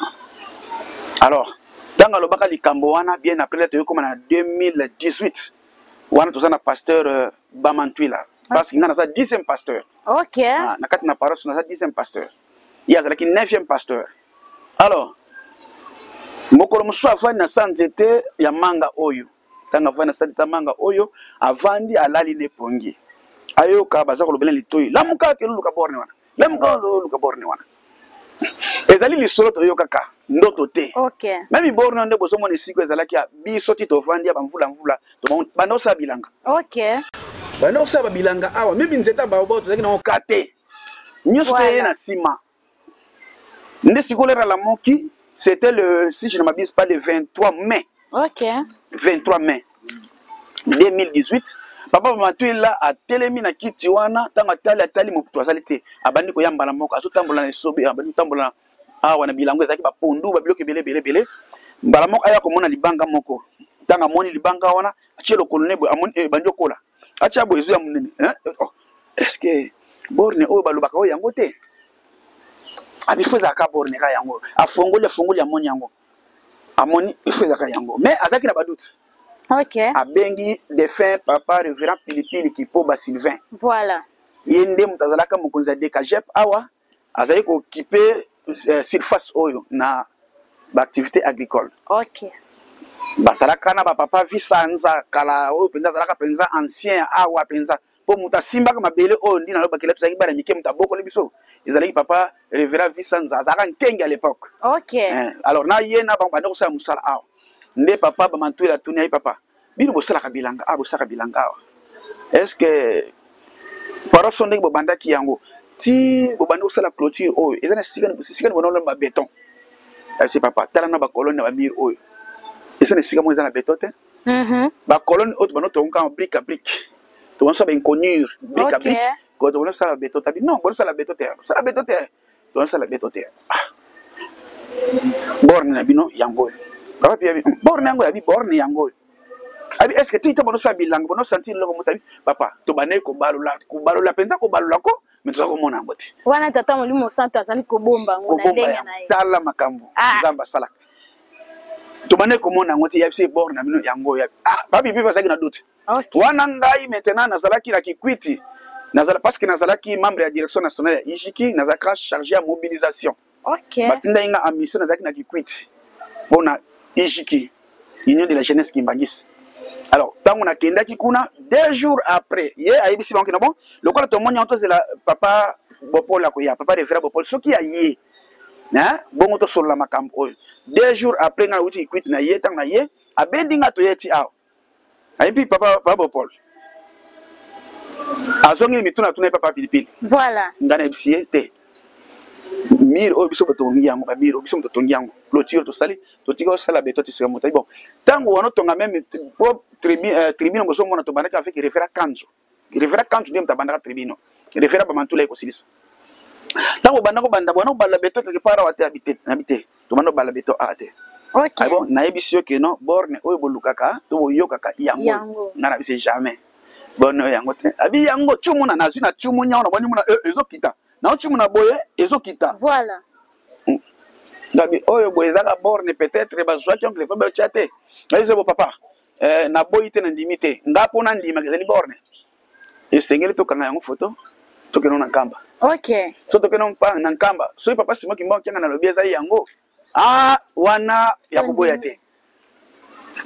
alors tanga lobaka likambo wana bien après la toyokoma na 2018 wana toza na pasteur Bamantwila parce que ngana za 10e pasteur na kati na paroisse na za 10e pasteur ya zalaki 9e pasteur alors mokolo musu avandi na sanzete ya manga oyo tanga avandi na sanzete manga oyo avandi alali ne pongi ayoka baza kolobela litoyi lamuka ke luluka borne wana ezali lisolo toyokaka ndoto te même borne nde bosomona esiko ezalaki biso ti tovandi ya bamvula banosa bilanga banosa babilanga awa même nzeta baobo tozaki na okate nyonso te na sima nde sikolera la moki C'était le, si je ne m'abuse pas, le 23 mai. Ok. 23 mai 2018. Papa Matui là a telemi na kiti wana tanga tali mokutu azalite abandi ko yamba na moko azotambola na sobe abandi tambola awa na bilango ezaki ba pondu ba biloke belé mbala moko aya ko mona libanga moko tanga moni libanga wana achelo kolonebo amoni banjo kola acha boezu ya munene est-ce que borne o balobaka o yango te abi feza ka borne ka yango afongole ya moni yango amoni feza ka yango mais azaki na badoute. Ok. Abengi défunt papa révérend Pilipili Kipoba Sylvain. Voilà. Yende mutazalaka mokonza dekajep awa azali ko occuper surface oyo na activité agricole. Ok. Basalaka na papa visanza kala oyo penza zalaka penza ancien awa penza po muta simba ka mabele oyo ndina lo bakela tsaki bana mike muta boko lebiso. Ezali papa révérend visanza zaka nkengi à l'époque. Ok. Alors na yena ba banda ko sa musala awa. Nde papa ba mantu la tuni ay papa bino bosala kabilanga bosala kabilanga est-ce que par sonde bo banda ki yango ti bo banda osala clôture oyo ezana sika bonola ba béton c'est papa tala na ba colonne ba mur oyo ezana sika mo ezana béton te ba colonne autre bano to nka brique à brique to on sa ba inconnu brique à brique ko to on sa la béton tabi non bon sa la béton te sa la béton te to on sa la béton te borne na bino yango papa pia borne yango ya bi borne yango abi est-ce que tita bono sabilanga bono sentir loko mutabi papa to bané ko balola penza ko balola ko mais to ko mona ngote wana tata molimo santa azali ko bomba ngona ndenge na ye tala makambo zamba sala to bané ko mona ngote ya bise borne na bino yango ya babi bipa zaki na doute wana ngai maintenant nazalaki na kikwiti nazala parce que nazalaki membre ya direction nationale ya IJIKI nazaka chargé à mobilisation. Ok. Batinda inga a mission nazalaki na kikwiti bona IJIKI Union de la jeunesse Kimbangis. Alors, tant on a kendaki kuna 2 jours après, hier a ibisi banki na bon, le quoi to moni onto c'est la papa Bopol la koya, papa référent Bopol soki a yé. Hein? Bon to sur la makambo. 2 jours après nga uti quit na yé tant na yé, a bendinga to yeti aw. A puis papa Bopol. Azongi mituna tuna papa Pilipili. Voilà. Ngana ibisi te. Mir o biso batongi yango ba mir o biso batongi yango clôture to sali to tigo sala beto ti sira mota bon tango wono tonga même tribune boso mona to banaka avec référent kanzo dem tabandaka tribune référent ba mantula ko silisa tango bandako banda bono bala beto ke para wate habité to bando bala beto ate. Ok. Ay bon na ebisio ke no borne oyo bolukaka to boyokaka yango ngana bise jamais bonno yango te abi yango chumuna na zuna chumunya ona boni muna ezokita na ochimu na boye ezokita. Voilà. Gabi oyo boye zaka borne peut-être bazwa ki oncle pa chate. Aize bo papa na boyi te na ndimite ngapo na ndima kezali borne. Esengeli to kanga yango photo to keno na nkamba. Ok. So to keno pa na nkamba. So papa simo kimbo kyanga na lobi ezali yango. Wana ya boboya te.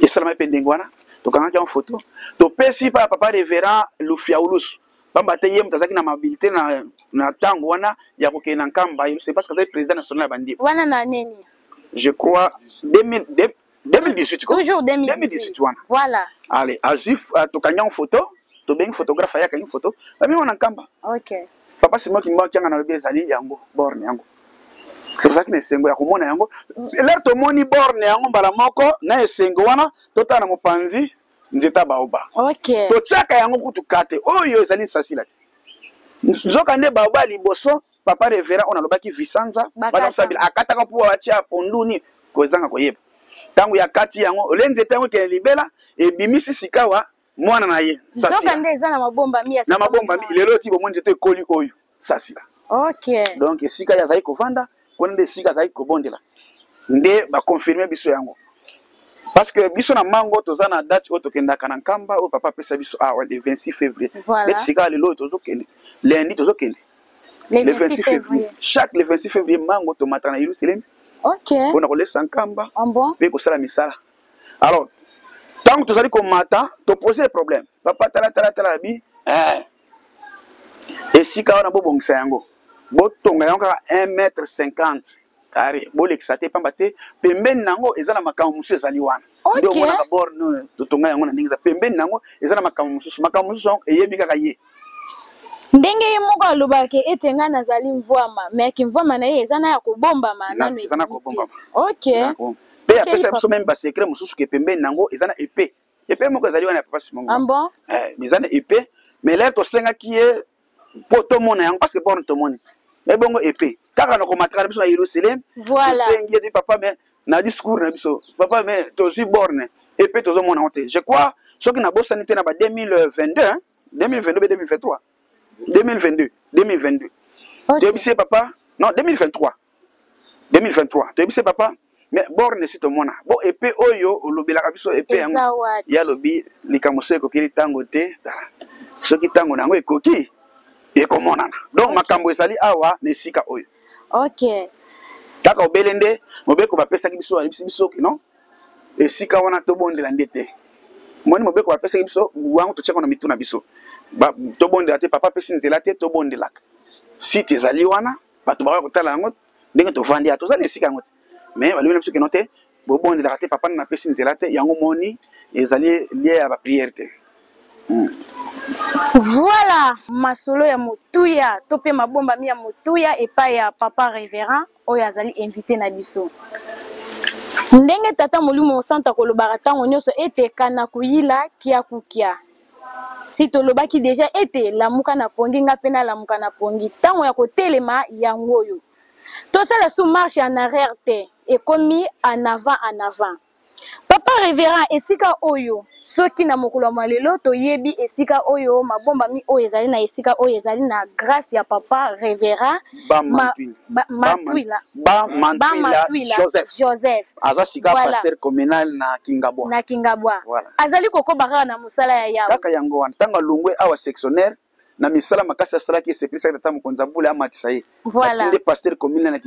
Isalama pendengo wana to kanga yango photo. To pesi pa papa révérend Lufiaulus. Pamba te yem tazaki na mobilité na tango wana ya kokena nkamba c'est parce que c'est président national bandi wana na nini je crois 2018 quoi toujours 2018 wana voilà allez azif to kanya en photo to ben photographe ya kanya photo ba mi wana nkamba. Ok. Papa c'est moi qui m'a kyanga na lobi ezali yango borne yango to zaki na esengo ya komona yango l'air to moni borne yango mbala moko na esengo wana to tana mopanzi nzeta baoba. Ok. To tsaka yango kutu kate oyo ezali sasila ti nzoka nde baoba liboso papa révérend on alobaki visanza bana sabila akataka po atia ponduni kozanga koyeba tangu ya kati yango lenze tangu ke libela e bimisi sikawa mwana na ye sasila nzoka nde eza na mabomba mi na mabomba mi lelo ti bomo nzete koli oyo sasila. Ok. Donc sika ya zai kovanda kona nde sika zai kobondela nde ba confirmer biso yango. Parce que biso na mango tozana date oto kenda kana nkamba o papa pesa biso le 26 février. Voilà. Sika lelo tozokende lundi tozokende le 26 février. Chaque le 26 février mango tomata na Yerusalem. Ok. On a kolesa nkamba. Bon. Pe ko sala misala. Alors tant que tozali ko mata to poser problème. Papa tala bi et sika wana bo bongisa yango. Bo tonga yango 1,50 m. Kare bolekisa te pamba te pembeni nango ezala makambo musu ezali wana. Ndio mona ka borne to tonga yango na ndingiza pembeni nango ezala makambo musu eyebi kaka ye. ndenge ye moko alobaki ete nga nazali mvwama mais akimvwama na ye eza na ya kobombama eza na kobombama. ok pe apesa biso même basekret mosusu ke pembeni nango eza na epée moko ezali wana ya papa Simongo. Ah bon? Eza na epée mais là tosengaki ye po tomona yango parce que borne tomoni mais bongo epée kaka na komataka na biso na Yerusalem tosengi ye papa mais na discours na biso papa mais tozwi borne epée tozomona yango te je crois soki nabosani te na ba 2022 2023 toyebisi papa non 2023 toyebisi papa mais borne si tomona bo epée oyo olobelaka biso epée yango ya lobi likambo so ekokili ntango te soki ntango na yango ekoki ekomonana donc makambo ezali awa na esika oyo kaka obele nde mobeko bapesaki biso ayebisi biso ke non esika wana tobondela nde te moni mobeko bapesaki biso wango totiaka na mitu na biso tobondela te papa apesi nzela te tobondelaka site ezali wana bato bakaka kotala yango ndenge tovandi ya tozali esika yango te mais balobi na biso keno te bobondelaka te papa nana apesi nzela te yango moni ezali lie ya bapriere te. Voilà masolo ya motuya to pe mabomba mi ya motuya epai ya papa révérend oyo azali invité na biso ndenge tata molimo mosanta kolobaka ntango nyonso ete kana kuyila kia kukia si tolobaki deja ete lamuka na pongi nga mpe nalamuka na pongi ntango ya kotelema yango oyo tosala su marche en arrière te ekomi en avant papa révérend esika oyo soki na mokolo ya malelo toyebi esika oyo mabomba mi oyo ezali na esika oyo ezali na grâce ya papa révérend Bamantwila Joseph aza sika pasteur communal na Kingabwa azali kokoba kaka na mosala ya yawe kaka yango wana ntango alongwe awa sectionnaire na misala makasi asalaki esepelisa tata mokonzi abule amatisa ye atinde pasteur communal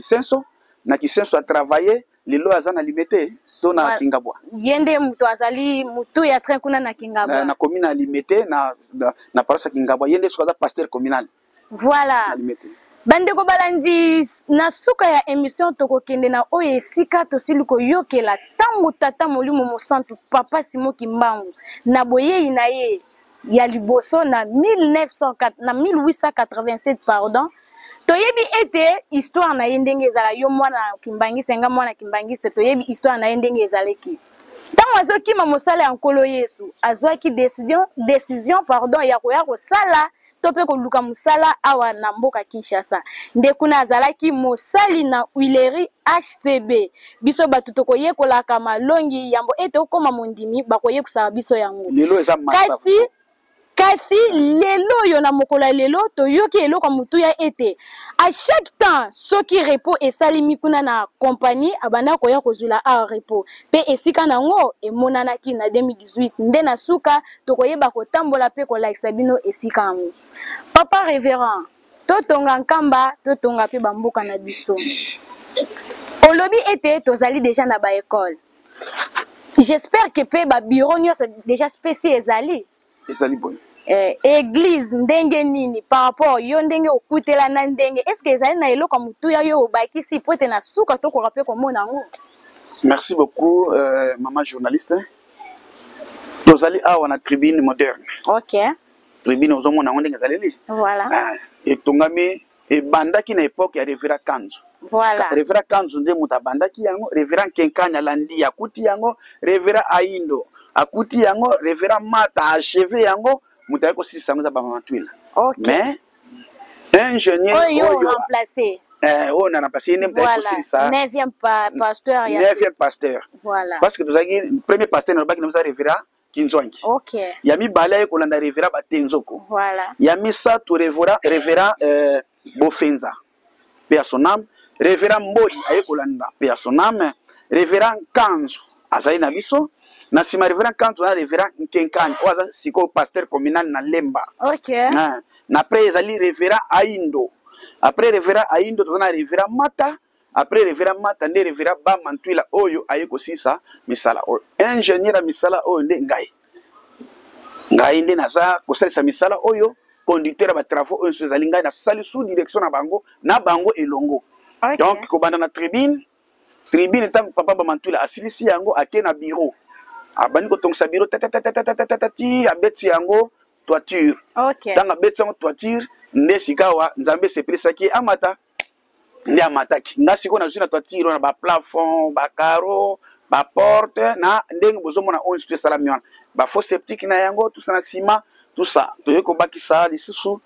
na Kisenso atravaille lelo aza na limete to na Kingabwa yende muto azali mutu ya train kuna na Kingabwa na commune à limité na paroisse Kingabwa yende soka pasteur communal voilà bandeko balandi na suka ya émission tokokende na oyo esika tosili koyokela tango tata molimo mosantu papa Simon Kimbangu na boyei na ye ya liboso na 1887 pardon toyebi ete histoire na ye ndenge ezala yo mwana kimbangiste nga mwana kimbangiste toyebi histoire na ye ndenge ezalaki ntango azokima mosala ya nkolo Yesu azwaki décision pardon ya koya kosala to mpe koluka mosala awa na mboka Kinshasa nde kuna azalaki mosali na huilerie HCB biso bato tokoyekolaka malongi yambo ete okoma mondimi bakoyekosaka biso yango kasi lelo yo na mokolo lelo toyoki eloko mutu ya ete à chaque temps soki repos esalimi kuna na compagnie abanda koya kozula a repos pe esika nango emonanaki na 2018 nde na suka tokoyeba kotambola pe kolakisa bino esika yango papa révérend totonga nkamba totonga pe bamboka na biso olobi ete tozali déjà na ba école j'espère que pe ba bureau nyonso déjà spécial ezali bon église ndenge nini par rapport yo ndenge okutela na ndenge est-ce que ezali na eloko mutu ya yo obakisi po ete na suka to ko rappeler komona ngo. Merci beaucoup maman journaliste tozali awa na tribune moderne tribune ozomona ngo ndenge ezali voilà etongami ebandaki na époque ya Révérend Kanzu Révérend Kanzu nde muta bandaki yango Révérend Kenkanya landi akuti yango Révérend Aindo akuti yango Révérend Mata achevé yango muta ko sisa ngo za Bamantwila mais ingénieur oyo remplacé on a remplacé ne muta ko sisa 9e pasteur ya 9e pasteur voilà parce que tozaki premier pasteur na baki na Révérend Kinzwangi yami bala ko landa Révérend Batenzoko voilà yami sa to Révérend Bofenza paix à son âme Révérend Mbodi ayekolanda paix à son âme Révérend Kanzu azali na biso na sima Révérend Kanzu na Révérend Nkenkani oza siko pasteur communal na Lemba na après ezali Révérend Aindo après Révérend Aindo tozana Révérend Mata après Révérend Mata nde Révérend Bamantwila oyo ayekosisa misala oyo ingénieur misala oyo nde ngai nde naza kosalisa misala oyo conducteur ba travaux oyo ezali ngai na sali sous direction na bango elongo donc kobanda na tribune tant papa Bamantwila asilisi yango ake na bureau abandi ko tongsa bureau tati abeti yango toiture. Ok. Dans la bête sans toiture, nde sikawa nzambe sepelisaki amata. Nde amataki. Nga siko na zuna toiture na ba plafond, ba carreau, ba porte na ndenge bozomona on institut salamion. Ba faux septique na yango tout ça na ciment, tout ça. Toyeko bakisa lisusu.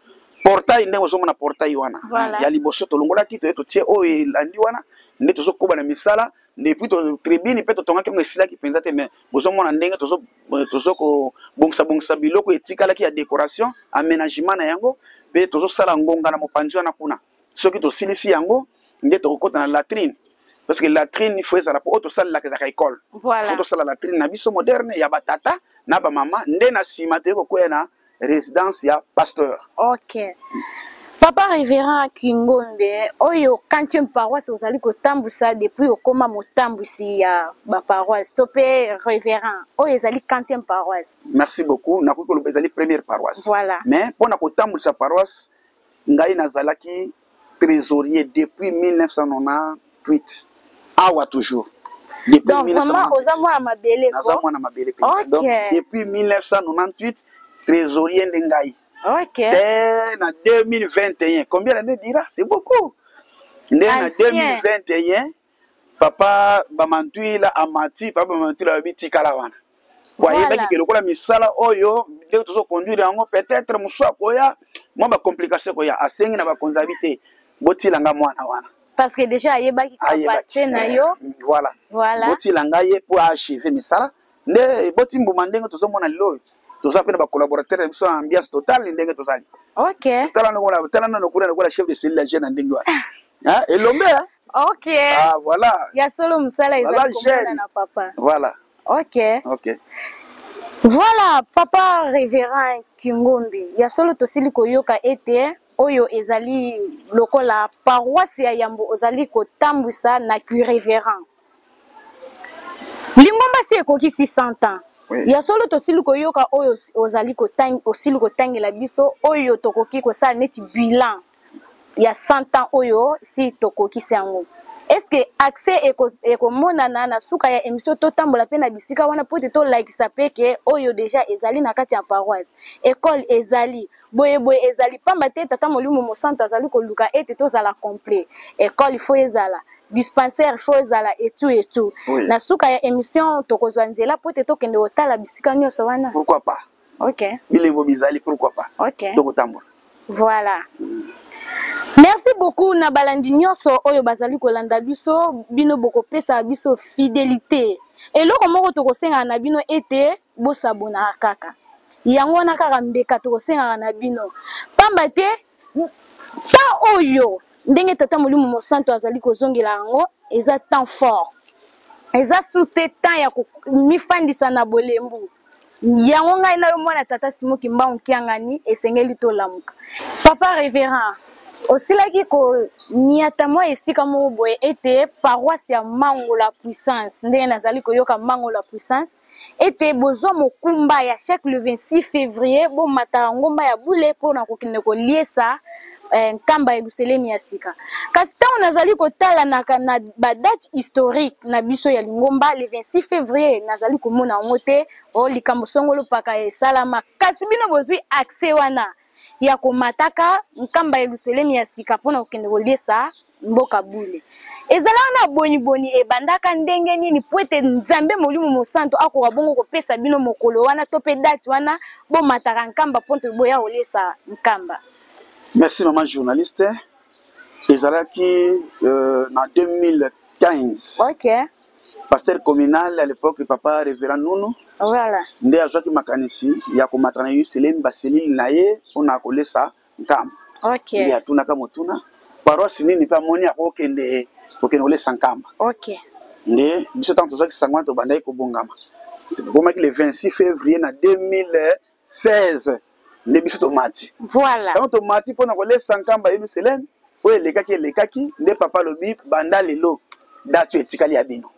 Portail ndenge bozomona portail wana. Ya liboso tolongola ki to tie o elandi wana. Nde tozo koba na misala. Depuis to tribune pe to tonga ke ngesila ki penza te mais bozomona ndenge tozo ko bongsa biloko etikala ki ya décoration, aménagement na yango pe tozo sala ngonga na mopanzi wana kuna. Soki to silisi yango nde to kokota na latrine. Parce que latrine il faut ça pour auto salle la ka école. Voilà. Auto salle latrine na biso moderne ya batata na ba mama nde na simate ko kwena résidence ya pasteur. Ok. Papa révérend Kingombe, oyo quantième paroisse aux ali kotambusa depuis au koma motambusi ya ba paroisse. Topé révérend, oyo ezali quantième paroisse. Merci beaucoup. Na ko ezali première paroisse. Voilà. Mais pour na kotambusa paroisse ngai nazalaki trésorier depuis 1998. Awa toujours. Depuis donc 1998. vraiment aux amours mabele ko. Donc depuis 1998 trésorier ndengai. Ok. En 2021, combien d'années dira? C'est beaucoup. En 2021, papa Bamantuila Amati, papa Bamantuila Biti Kalawana. Voyez bien que le cola misala oyo, dès que tu conduire en peut-être moussa koya, moi ba complication koya, asengi na ba konzabité, boti langa mwana wana. Parce que déjà yeba ki capacité na yo. Voilà. Voilà. Boti langa ye pour achever misala, ne boti mbumandenge to mona lilo. Tous ça fait des collaborateurs qui sont en ambiance totale ndenge tozali. OK. Talana no kuna chef de cellule jeune ndenge wa. Hein et l'homme. OK. Ah voilà. Ya solo msala ezali komona na papa. Voilà. OK. OK. Voilà papa révérend Kingombe. Ya solo tosili koyoka ete oyo ezali lokola paroisse ya Yambo ozali kotambusa na cu révérend. Lingomba si ekoki 600 ans. Oui. Ya solo tosili koyoka oyo ozali kotangi osili kotangela biso oyo tokoki kosala neti bilan ya 100 ans oyo si tokoki sango. Est-ce que accès ekomonana na suka ya émission totambola pe na bisika wana pote to like sapeke oyo déjà ezali na kati ya paroisse école ezali boye ezali pamba te tata molimo mo centre azali ko luka ete to zala complet école il faut ezala dispensaire il faut ezala et tout oui. Na suka ya émission tokozwa nzela pote to kende otala bisika nyonso wana pourquoi pas. OK Bilengo bizali pourquoi pas. OK Tokotambola. Voilà. Merci beaucoup na balandi nyonso oyo bazali kolanda biso bino boko pesa biso fidélité eloko moko tokosenga na bino ete bosabona kaka yango na kaka mbeka tokosenga na bino pamba te ta oyo ndenge tata molimo mo santo azali kozongela yango eza temps fort eza tout temps ya mifandisa na bolembu yango ngai na mwana tata Simo Kimbangu kiangani esengeli to lamuka papa révérend osilaki ko niata mo esika mo boye ete paroisse ya Mango la puissance ndenge nazali koyoka Mango la puissance ete bozo mokumba ya chaque le 26 février bo matara ngomba ya bule pona kokende ko liesa nkamba Yerusalemi ya sika kasi ntango nazali kotala na ba date historique na biso ya lingomba le 26 février nazali komona ngo te o likambo songolo paka esalama kasi bino bozwi accès wana ya komataka nkamba Yerusalemi ya sika pona kokende koliesa mboka bule ezala na boni ebandaka ndenge nini poete nzambe molimo mosanto akoka bongo kopesa bino mokolo wana to pe date wana bo mataka nkamba ponto boya koliesa nkamba. Merci maman journaliste. Ezalaki en 2015. OK. Pasteur communal à l'époque papa révérend Nounou. Voilà. Nde azwaki makanisi ya komatana Yerusalemi baselili na ye ona kolesa nkamba. OK. Nde atunaka motuna. Paroisse nini pa moni akokende kolesa nkamba. OK. Nde biso tanto tozaki sangwana to bandai ko bongama. C'est pour le 26 février na 2016. Nde biso tomati. Voilà. Quand tomati pona kolesa nkamba Yerusalemi, oye lekaki nde papa lobi banda lelo datu etikali ya bino.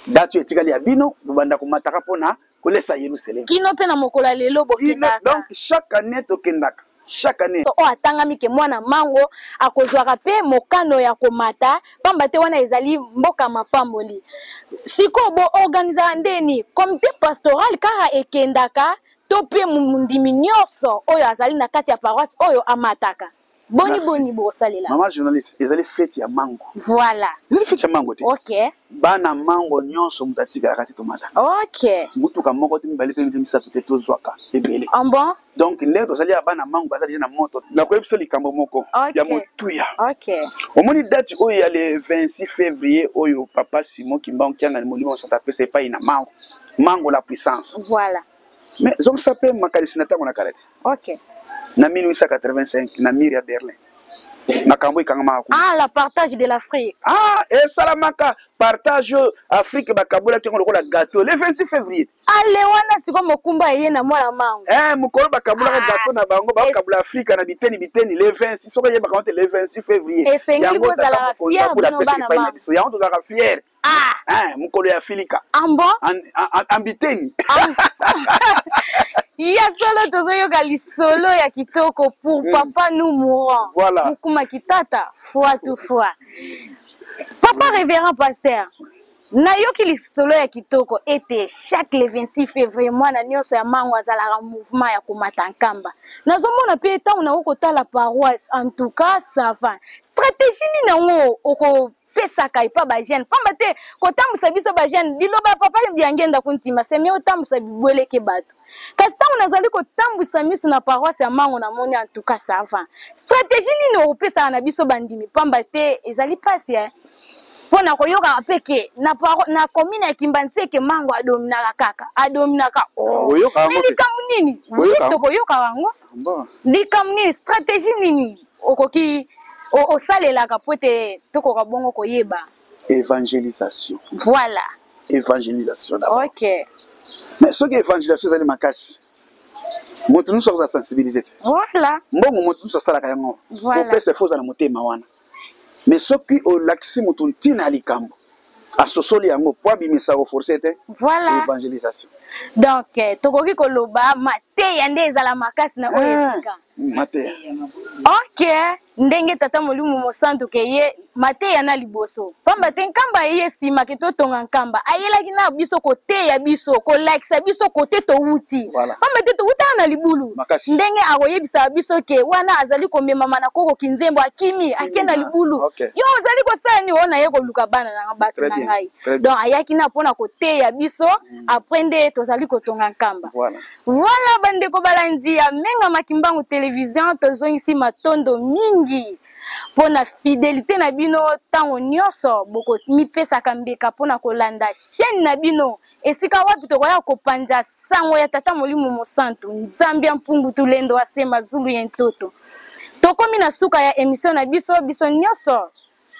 Datu etikali ya bino banda komataka pona kolesa Yerusalemi. Kino pe na mokola lelo bokendaka. Donc chaque année tokendaka. Chaque année. O atangami ke mwana Mango akozwaka pe mokano ya komata pamba te wana ezali mboka mapamboli. Siko bo organiser ndeni comité pastoral kaka ekendaka to to pe mundimi nyonso oyo azali na kati ya paroisse oyo amataka. Boni bosalela. Maman journaliste, ils allaient fêter à mango. Voilà. Ils allaient fêter à mango. OK. Bana mango nyonso mutatika kati tomata. OK. Mutuka moko timi pe misa tuteto zwaka ebele. En bon? Donc ndé tozali ya bana mango bazali na moto. La ko ebiso likambo moko ya motuya. OK. Omoni date oyo ya le 26 février oyo papa Simon Kimbangu kianga molimo santa pesa pa ina mango. Mango la puissance. Voilà. Mais donc ça peut makalisina tango na karate. OK. Na 1885 na miri ya Berlin. Na kambo ikanga ah, la partage de l'Afrique. Ah, et salamaka partage Afrique bakabula ki ngolo la gâteau le 26 février. Ale wana siko mokumba yeye na mwana mango. Mukolo bakabula gâteau na bango bakabula Afrique na biteni le 26 soko ye bakonte le 26 février. Et c'est ngiko za la fière de bana mango. Ya on za fière. Ah, mukolo ya Afrika. Ambo? Ambiteni. Ya solo tozoyoka lisolo ya kitoko pour papa nous mourant. Voilà. Mukuma kitata fois tout fois. Papa révérend pasteur. Na yoki lisolo ya kitoko était chaque le 26 février mwana nyonso ya mango azalaka mouvement ya komata nkamba. Nazomona pe ta una okota la paroisse en tout cas ça va. Stratégie ni nango oko pesaka ipa ba jeune pamba te kotambusa biso ba jeune liloba papa yangenda kuntima semi otambusa bibweleke bato kasi tango nazali kotambusa miso na paroisse ya mango na moni en tout cas ça va stratégie nini opesa na biso bandimi pamba te ezali pasi pona koyoka peke na commune ya Kimbantseke mango adominaka kaka adominaka likamu nini tokoyoka wango likamu nini stratégie nini okoki au salelaka pote tokoka bongo koyeba évangélisation. Voilà. Évangélisation d'abord. OK. Mais ce qui est évangélisation c'est makasi. Moto nous sommes sensibiliser. Voilà. Mbongo moto nous sala kayango. Voilà. Ko pesa foza na motema wana. Mais ce qui au laxi moto ntina likambo. Asosoli yango po bimisa ko forcete. Voilà. Évangélisation. Donc tokoki koloba mate yande ezala makasi na oyesika. Mate. OK. Ndenge tata molimu mosantu ke ye mate yana liboso pamba te nkamba ye sima ke to tonga nkamba ayelaki na biso kote ya biso ko like sa biso kote to wuti pamba te to wuta na libulu ndenge akoyebisa biso ke wana azali komema mana koko kinzembo akimi akenda libulu yo azali ko sani ona ye ko luka bana na bato na ngai donc ayaki na pona kote ya biso aprende to zali ko tonga nkamba voilà bande ko balandi ya menga makimbangu télévision to zongisi matondo mingi pona fidélité na bino tango nyonso boko mipesaka mbeka pona kolanda chaîne na bino esika wapi tokoya kopanja sango ya tata molimo mosantu nzambi mpungu tulendo asema zulu ya ntoto tokomi na suka ya émission na biso nyonso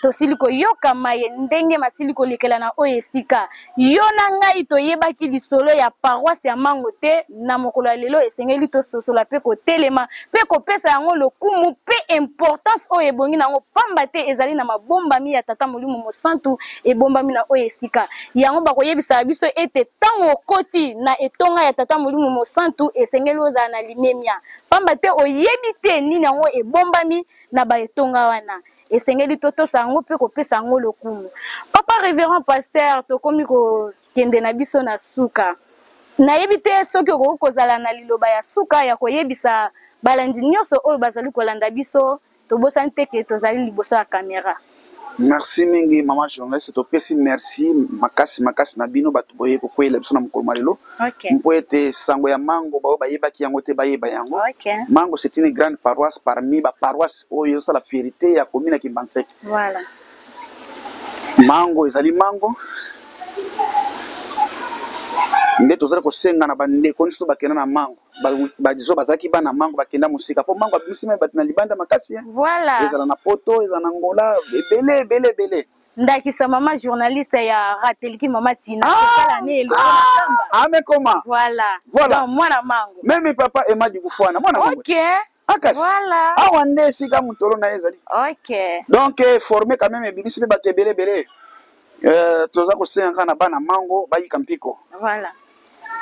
tosili koyoka maye ndenge masili kolekela na oyo esika yo na ngai toyebaki lisolo ya paroisse ya mango te na mokolo ya lelo esengeli tososola pe kotelema pe kopesa yango lokumu pe importance oyo ebongi nango pamba te ezali na mabombami ya tata molimo mosantu ebombami na oyo esika yango bakoyebisa biso ete tango okoti na etonga ya tata molimo mosantu esengeli ozala na limemia pamba te oyebi te nini yango ebombami na baetonga wana esengeli toto sango pe kopesa yango lokumu papa révérend pasteur tokomi kokende na biso na suka nayebi te soki okoki kozala na liloba ya suka ya koyebisa balandi nyonso oyo bazali kolanda biso tobosani te ke tozali liboso ya kamera. Merci mingi maman journaliste topesi merci makasi na bino bato boye ko kwela biso na mokolo malelo. OK. Mpoete sango ya mango ba bayeba ki yango te bayeba yango. OK. Mango c'est une grande paroisse parmi ba paroisse oyo ça la fierté ya commune ya Kimbantseke. Voilà. Mango ezali mango. Nde tozala ko senga na bande konso bakena na mango. Ba dizo bazaki bana mango bakenda musika po mango abisime batina libanda makasi. Voilà. Ezala na poto, ezala na ngola, belé. Ndakisa mama journaliste ya Rateliki mama Tina sala ne elo na kamba. Ame koma. Voilà. Donc mwana mango. Même papa ema di kufana mwana mango. OK. Akasi. Voilà. Awande sika mutolo na ezali. OK. Donc formé quand même bibisi ba belé. Toza ko senga na bana mango bayika mpiko. Voilà.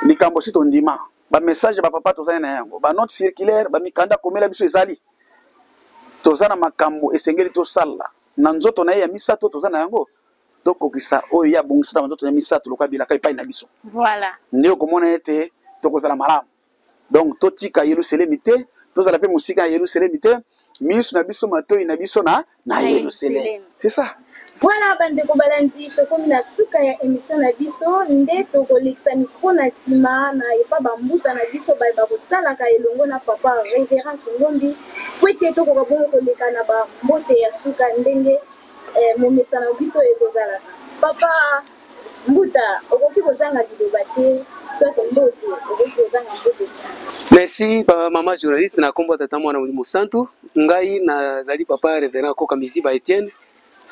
Likambo sito ndima. Ba message ba papa toza na yango. Ba note circulaire ba mikanda komela biso ezali. Toza na makambo esengeli to sala. Na nzoto na ya misato toza na yango. Tokokisa oyo ya bongisa na nzoto ya misato lokabila kai pai na biso. Voilà. Ndio komona ete tokozala malamu. donc totika Yerusalem te tozala pe musika ya Yerusalem te miso na biso matoi na biso na Yerusalem. C'est ça. Voilà, bandeko balandi tokomi na suka ya émission na biso nde tokolekisa micro na nsima na epa bambuta na biso bayeba kosalaka elongo na papa révérend Kingombi po ete tokoka bongo koleka na bambote ya suka ndenge momesa na biso ekozalaka. Papa mbuta okoki kozanga liloba te soki mbote okoki kozanga mbote. Merci mama journaliste na kombo tata mwana Molimo Santu ngai nazali papa révérend Koka Miziba Etienne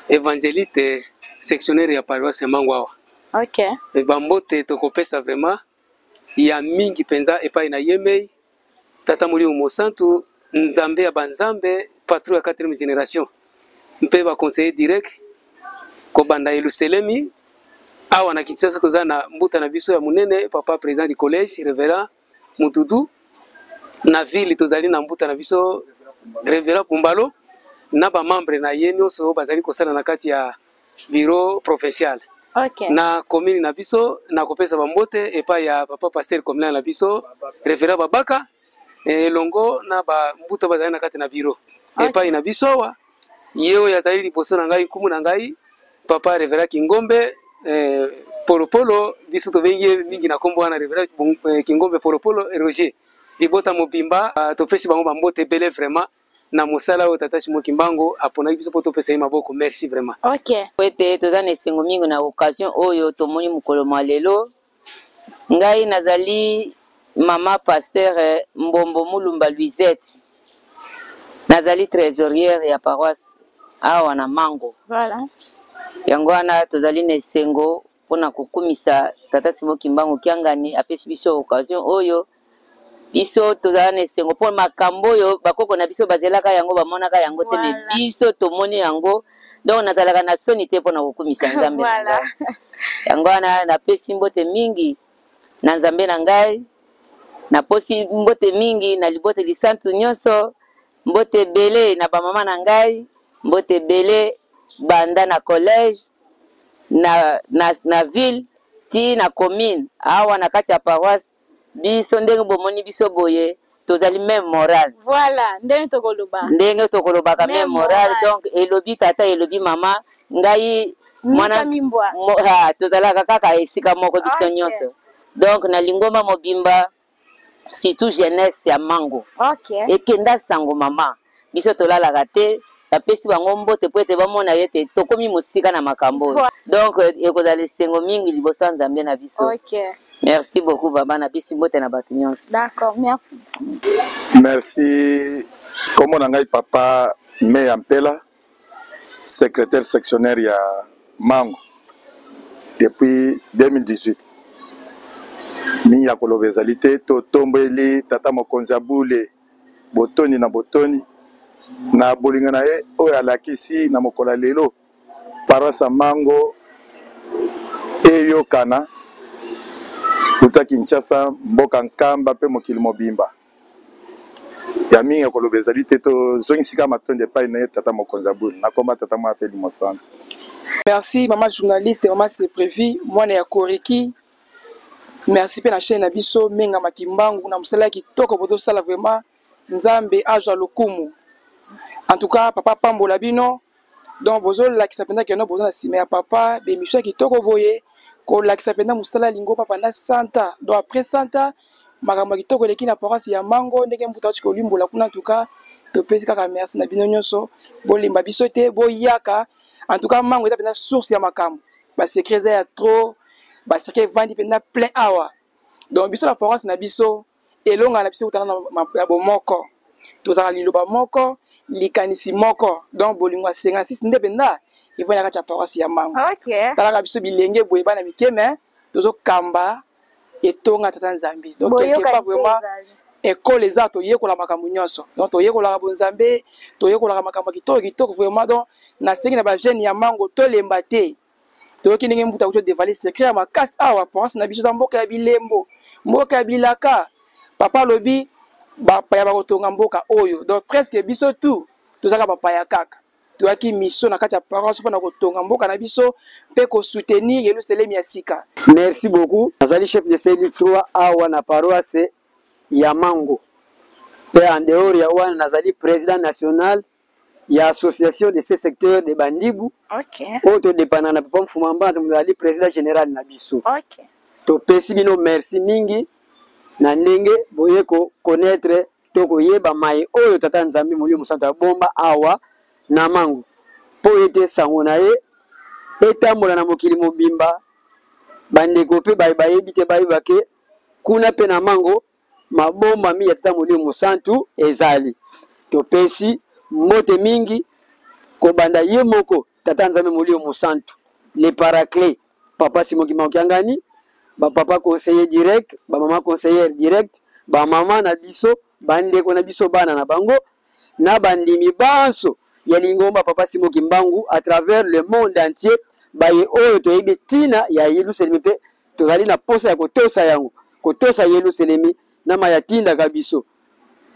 évangéliste sectionnaire ya paroisse Mangwawa. OK. Bambote tokopesa vraiment ya mingi penza epai na yemei tata Molimo Santu nzambe ya banzambe patron ya 4e génération mpe ba conseiller direct ko banda Yerusalemi awa na Kinshasa toza na mbuta na biso ya munene papa président du collège révérend Mutudu na ville tozali na mbuta na biso révérend Pumbalo na ba membre na yenyo so bazali kosala na kati ya bureau provincial. OK. Na commune na biso na kopesa bambote epai ya papa pasteur communal na biso révérend Babaka longo na ba mbuto bazali na kati na bureau. Okay. Epai na biso wa yeo ya zali liboso na ngai kumu na ngai papa révérend Kingombe Polopolo biso to bengi mingi na kombo wana révérend Kingombe Polopolo Roger libota mobimba topesi bango bambote bele vraiment na musala o tata Shimo Kimbango apona biso poto pesa yi maboko. Merci vraiment. OK. Kwete tozana esengo mingi na occasion oyo tomoni mukolo malelo ngai nazali mama pasteur Mbombo Mulumba Luisette nazali trésorière ya paroisse awa na Mango. Voilà. Yango wana tozali na esengo pona kukumisa tata Shimo Kimbango kiangani apesi biso occasion oyo biso tozala na esengo po makambo oyo bakoko na biso bazelaka yango bamonaka yango te me biso tomoni yango donc nazalaka na soni te pona kukumisa nzambe. Voilà. Yango wana napesi mbote mingi na nzambe na ngai naposi mbote mingi na libote lisantu nyonso mbote bele na bamama na ngai mbote bele banda na collège na ville ti na commune awa na kati ya paroisse biso ndenge bomoni biso boye tozali même moral. Voilà, ndenge tokoloba ka même moral. Donc elobi tata elobi mama ngai mwana mimbwa tozalaka kaka esika moko biso nyonso. Donc na lingoma mobimba surtout jeunesse ya Mango. OK. Ekenda sango mama biso tolalaka te apesi bango mbote po ete bamona yete tokomi musika na makambo. Donc ekozala esengo mingi liboso nzambe na biso. OK. Merci beaucoup baba na biso mbote na bato nyonso. D'accord, merci. Merci. Comme on a papa Meya Mpela, secrétaire sectionnaire ya Mango depuis 2018. Mi ya kolobezalité to tombeli tata mokonzi abule botoni na botoni na bolinga na ye oyo alakisi na mokola lelo paroisse Mango eyokana kuta Kinshasa mboka nkamba pe mokili mobimba ya mingi ya kolobezalité to zongisika matonde pa na tata mokonzi abule na komba tata mo apeli mosana. Merci maman journaliste maman c'est prévu mwana ya Koriki. Merci pe na chaîne na biso menga makimbangu na musala kitoko boto sala vraiment nzambe aja lokumu. En tout cas papa pambola bino donc bozo la ki sapenda ke no bozo na sima ya papa be misho kitoko boye ko la ki sapenda musala lingo papa na santa donc après santa makambo kitoko leki na paroisse ya Mango ndenge mbuta chiko limbola kuna en tout cas to pesi kaka merci na bino nyonso bolimba biso te boyaka en tout cas Mango eta pena source ya makambo ba secret ya trop ba secret vandi pena plein awa donc biso la paroisse na biso elonga na biso utana na bomoko tozala liloba moko likanisi moko donc bolingwa 56 nde penda ivona kati ya paroisse ya Mango. OK. Talaka biso bilenge boye bana mikeme tozo kamba etonga tata nzambe donc quelque part vraiment école les autres yekola makambo nyonso donc toyekola bonzambe toyekola makambo kitoko vraiment donc na sengi na ba jeune ya Mango to lemba te toyoki ndenge mbuta kuto dévaler secret ya makasi awa paroisse na biso za mboka ya bilembo mboka ya bilaka papa lobi bapaya bakotonga mboka oyo donc presque biso tout tozaka bapaya kaka toyaki mission na kati ya paroisse mpona kotonga mboka na biso mpe kosoutenir Yerusalem ya sika. Merci beaucoup. Azali chef de cellule 3 awa na paroisse ya Mango. Pe en dehors ya wana nazali président national ya association de ce secteur de Bandibu. OK. Auto dépendant na papa Mfumamba nazali président général na biso. OK. To pesi bino merci mingi na ndenge boye ko connaître to ko yeba mai oyo tata Nzambe Molimo Santo bomba awa na Mango. Po ete sango na ye etambola na mokili mobimba bandeko pe bayebi te bayeba ke kuna pe na Mango mabomba mi ya tata Molimo Santo ezali. To pesi mote mingi ko banda ye moko tata Nzambe Molimo Santo le paraclet papa Simoki Makiangani ba papa conseiller direct ba maman conseillère direct ba maman na biso bandeko na biso bana na bango na bandimi banso ya lingomba papa Simoki Mbangu à travers le monde entier ba ye oyo to yebi tina ya Yerusalemi pe tozali na posa ya kotosa yango kotosa Yerusalemi na maya tinda kabiso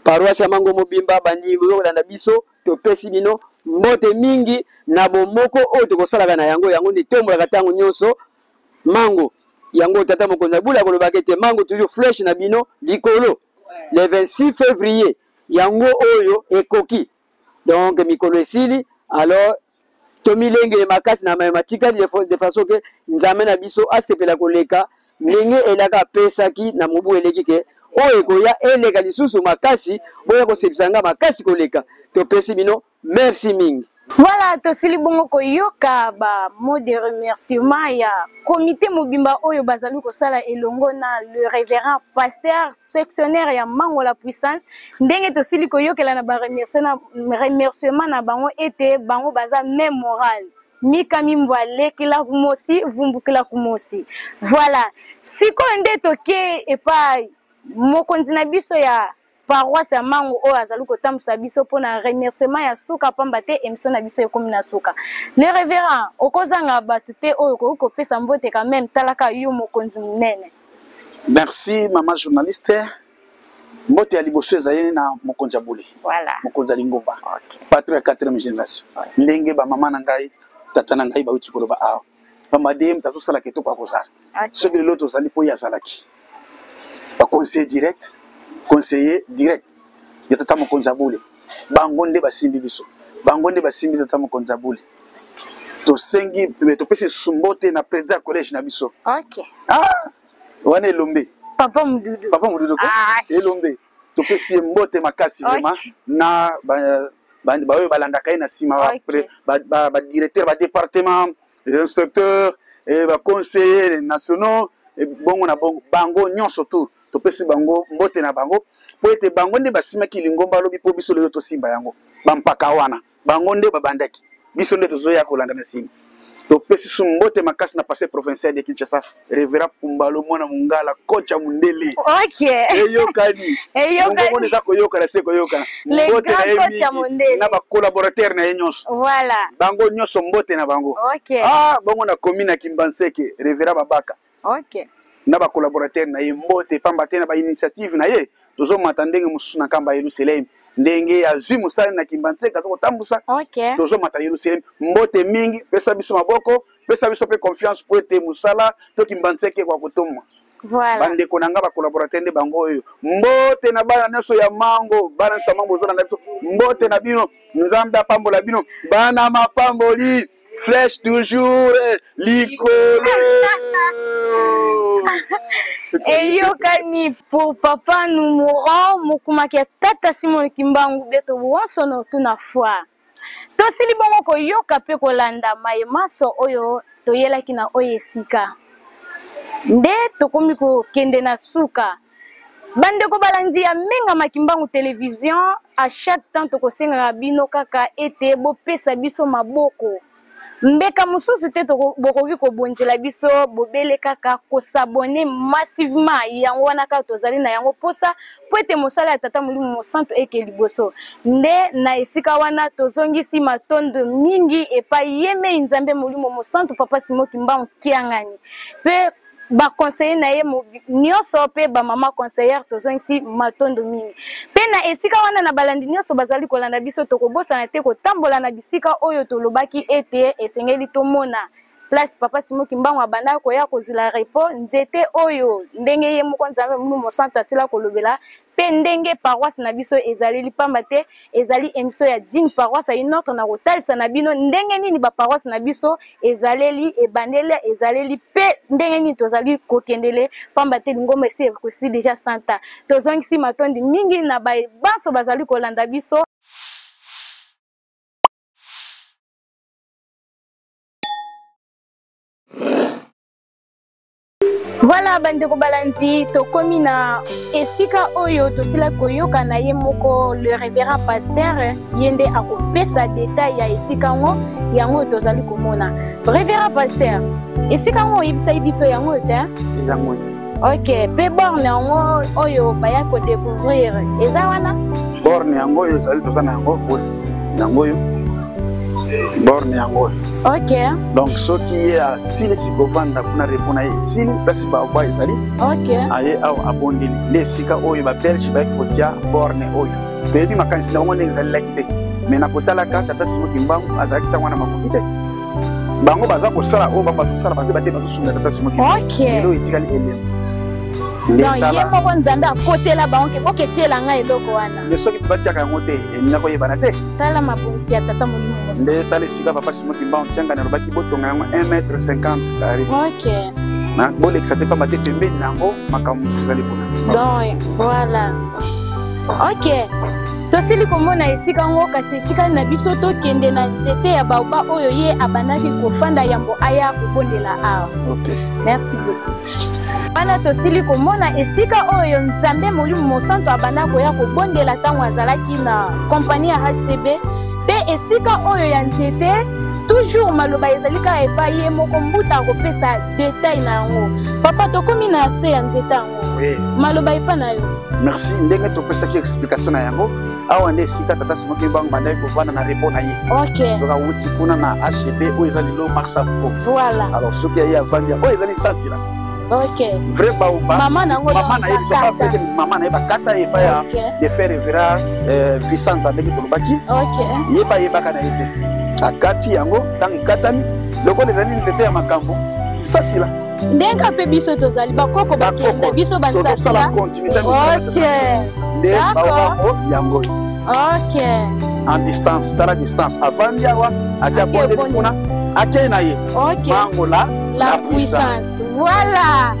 paroisse ya Mango mobimba bandimi bokolanda biso to pesi bino mbote mingi na bomoko oyo tokosalaka na yango yango ndi tombolaka tango nyonso Mango yango tata mokonza bula koloba ke te Mango toujours flèche na bino likolo le 26 février yango oyo ekoki donc mikolo esili alors tomilenge makasi na mathématique de façon que nzambe na biso asepela koleka ndenge elaka pesaki na mobu eleki ke oyo koya eleka lisusu makasi boya kosepisanga makasi koleka to pesi bino merci mingi. Voilà, tosili bongo koyoka ba mot de remerciement ya comité mobimba oyo bazali kosala elongo na le révérend pasteur sectionnaire ya Mango la puissance ndenge tosili koyokela na ba remerciement na bango ete bango baza même moral mika mimbwale kila kumosi vumbukila kumosi. Voilà, siko nde toke epai mokonzi na biso ya paroisse ya Mango oyo azali kotambusa biso pona remerciement ya suka pamba te émission na biso ekomi na suka. Le révérend okozanga batu te oyo kopesa mbote quand même talaka yo mokonzi munene. Merci maman journaliste. Mbote ya liboso ezali na mokonzi ya bule. Voilà. Mokonzi ya lingomba. OK. Patrie ya 4e génération. Ndenge ba mama na ngai tata na ngai ba uti koloba awa. Ba dem tazo sala keto kwa kozala. Ce que l'autre zali po ya salaki. Ba conseiller direct conseiller direct ya tata mokonzi ya bule bango nde basimbi biso bango nde basimbi tata mokonzi ya bule to sengi to pesi sumbote na président ya collège na biso. OK. Wana elombe papa mududu ko elombe to pesi mbote makasi vraiment na ba oyo balandaka na sima après ba directeur ba département les inspecteurs et ba conseillers nationaux et bongo na bongo bango nyonso tout to pesi bango mbote na bango po ete bango nde basimaki lingomba lobi po biso lelo to simba yango bampaka wana bango nde babandaki biso nde tozoya kolanda na sima to pesi su mbote makasi na passé provincial de Kinshasa révérend Pumbalo mwana mungala kocha mundele. OK. Eyokani ngo neza koyoka na se koyoka mbote na kocha mundele na ba collaborateur na nyonso. Voilà, bango nyonso mbote na bango. OK. Bango na commune Kimbanseke révérend Babaka. OK. Na ba collaborateur na ye mbote pamba te na ba initiative na ye tozo matandenge mususu na kamba Yerusalem ndenge azwi musali na Kimbanseka to tambusa. OK. Tozo mata Yerusalem mbote mingi pesa biso maboko pesa biso pe confiance pour ete musala to Kimbanseke kwa kutomwa. Voilà. Bande konanga ba collaborateur de bango oyo mbote na bana neso ya Mango bana sa mambo zona na biso mbote na bino nzambe apambola bino bana mapamboli flèche toujours likolo. Et yokani pour papa nous mourons mokumaki tata Simon Kimbangu beto wonsono tuna foi to sili bongo ko yoka pe kolanda mayemaso oyo to yelaki na oyo esika nde tokomi ko kende na suka bande ko balandi ya menga makimbangu télévision à chaque temps to kosenga bino kaka ete bo pesa biso maboko mbeka mususu te bokoki kobonzela biso bobele kaka kosabone massivement yango wana kaka tozali na yango posa po ete mosala ya tata Molimo Santo eke liboso nde na esika wana tozongisi matondo mingi epai yeme nzambe Molimo Santo papa Simoki Mbangu kiangani pe ba conseiller na ye nyonso pe ba mama conseillère tozongisi matondo mingi pe na esika wana na balandi nyonso bazali kolanda biso tokobosa na te kotambola na bisika oyo tolobaki ete esengeli tomona place papa Simon Kimbangu abanda koya kozula repos nzete oyo ndenge ye moko nzambe Mulimo Centre asila kolobela pe ndenge paroisse na biso ezali pamba te ezali émission ya digne paroisse une autre na kotalisa na bino ndenge nini ba paroisse na biso ezaleli ebandele ezaleli pe ndenge nini tozali kokendele pamba te ngomba esi kosi déjà santa tozongisi matondi mingi na baso bazali kolanda biso. Voilà bandeko balandi tokomi na esika oyo tosila koyoka na ye moko le révérend pasteur yende akopesa détail ya esika ngo yango tozali komona révérend pasteur esika ngo yebisa biso yango te ezango. OK pe borne yango oyo baya ko découvrir eza wana borne yango oyo ezali tozana yango yo borne yango. OK donc soki ye asili sikovanda kuna repona ye esili place baoba ezali. OK aye awa abondeli nde esika oyo babelge bayaki kotia borne oyo toyebi makanisi na bango ndenge ezalelaki te me na kotalaka tata Simon Kimbangu azalaki ntango wana makoki te bango baza kosala oyo bango bazosala baze bate bazosunga tata Simon Kimbangu lelo etikali elelo donc ye moko nzambe akotela bango ke oketiela ngai eloko wana nde soki batiaka yango te elinga koyebana te tala mabongisi ya tata Mulimo nde tala esika papa Simon Kimbangu tiangana alobaki botonga yango 1,50 m carré. OK na bolekisa te pamba te pembeni na yango makambo mosusu ezali kuna donc voilà. OK tosili komona esika ngo kasi etikali na biso tokende na nzete ya baoba oyo ye abandaki kofanda yambo aya kobondela awa. OK merci beaucoup. Bana tosili komona esika oyo nzambe Mulimo Centre abanda koya kobondela ntango azalaki na kompani ya HCB pe esika oyo ya nzete toujours maloba ezali kaka epai ye moko mbuta akopesa détail na yango papa tokomi na se ya nzete yango maloba epai na yo. merci ndenge topesaki explication na yango awa nde esika tata Simon Kimbangu bandaki kovanda na repos na ye. OK soki awuti kuna na HCB oyo ezali lo marsapo voilà alors soki aye avandi oyo ezali sansila. OK vrai baoba mama na ye bakata epai ya de faire révérend Vicente ndenge tolobaki. OK ye bayebaka na ye te akati yango ntango ekatami lokola ezali nzete ya makambo sasila ndenge mpe biso tozali bakoko bakenda biso bansasila continuité nde baobako yango. OK en distance tala distance avandi awa ati abondeli kuna akei na ye mangola la puissance. Voilà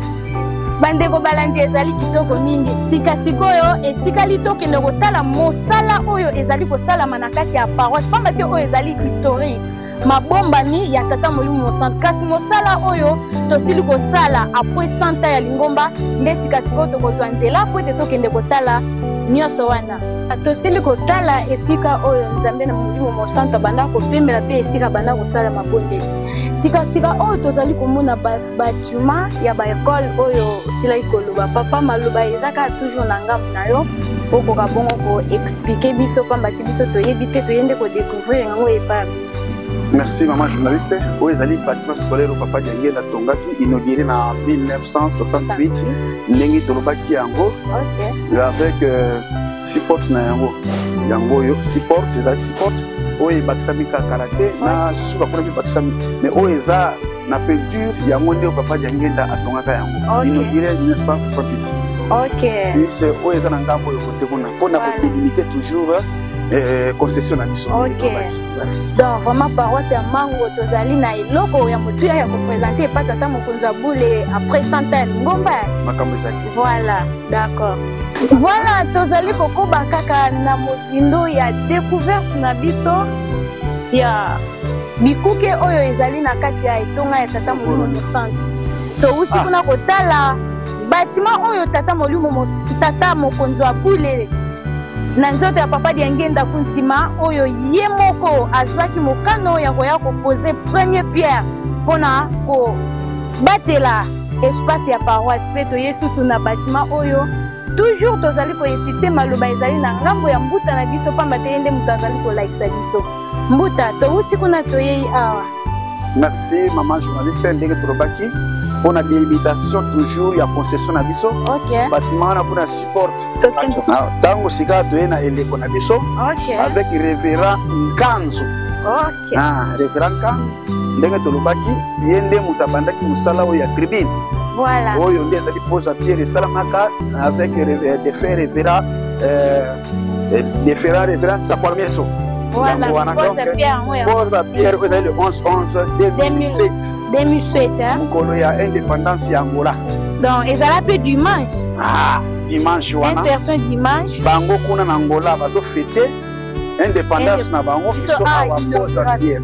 bandeko balandi ezali kitoko mingi sika sikoyo etikali tokende kotala mosala oyo ezali kosalama na kati ya paroisse pamba te oyo ezali historique mabombami ya tata Mulimo Centre kasi mosala oyo tosili kosala après 100 ans ya lingomba nde sika sikoyo tokozwa nzela po ete tokende kotala nyonso wana tosili kotala esika oyo nzambe na Mulimo Centre banda kopembela pe esika banda kosala mabondeli sika oyo tozali komona bâtiment ya baekole oyo silaki koloba papa maloba ezaka toujours na ngambu na yo okoka bongo koexplike biso pamba ti biso toyebi te toyende kodécouvrir yango epai. merci maman journaliste oyo ezali bâtiment scolaire papa Diangenda atongaki inauguré na 1968 ndenge tolobaki yango avec support na yango oyo support ezalaki support oyo ebakisami ka karate na susu bakona mpe bakisami mais oyo eza na peinture yango nde papa Diangenda atongaka yango inauguré 1968. OK plus oyo eza na ngambo oyo kote kuna mpona kodelimite toujours concession na biso. OK donc vraiment paroisse ya Mango tozali na eloko ya motuya ya koprésenter epai tata mokonzi ya bule après 100 ans ya lingomba makambo ezali. Voilà d'accord. Voilà tozali kokoba kaka na mosindo ya découverte na biso ya bikuke oyo ezali na kati ya etonga ya tata Mulimo Centre touti kuna kotala bâtiment oyo tata mokonzi wa bule na nzoto ya papa Diangenda kuntima oyo ye moko azwaki mokano ya koya kopose premier pierre mpona kobatela espace ya paroisse mpe toye susu na bâtiment oyo toujours tozali koinsiste maloba ezali na ngambo ya mbuta na biso pamba te ye nde moto azali kolakisa biso mbuta touti kuna toyei awa. merci maman journaliste ndenge tolobaki mpona délimitation toujours ya concession na biso bâtiment wana mpona support ntango sika toye na eleko na biso avec révérend Nkanzu révérend Nkanzu ndenge tolobaki ye nde moto abandaki mosala oyo ya tribune Voilà. oyo nde ezali pose à pierre esalamaka avec des faits révérend Sakwal Meso. Voilà, pose à Pierre, oui. Pose à Pierre, vous avez le 11-11-2007. 2007, hein. Mukolo ya indépendance ya Angola. Donc, ils allaient peu dimanche. Ah, dimanche, un certain dimanche. Bango kuna na Angola, bazo fêter indépendance na bango, ils sont à pose à Pierre.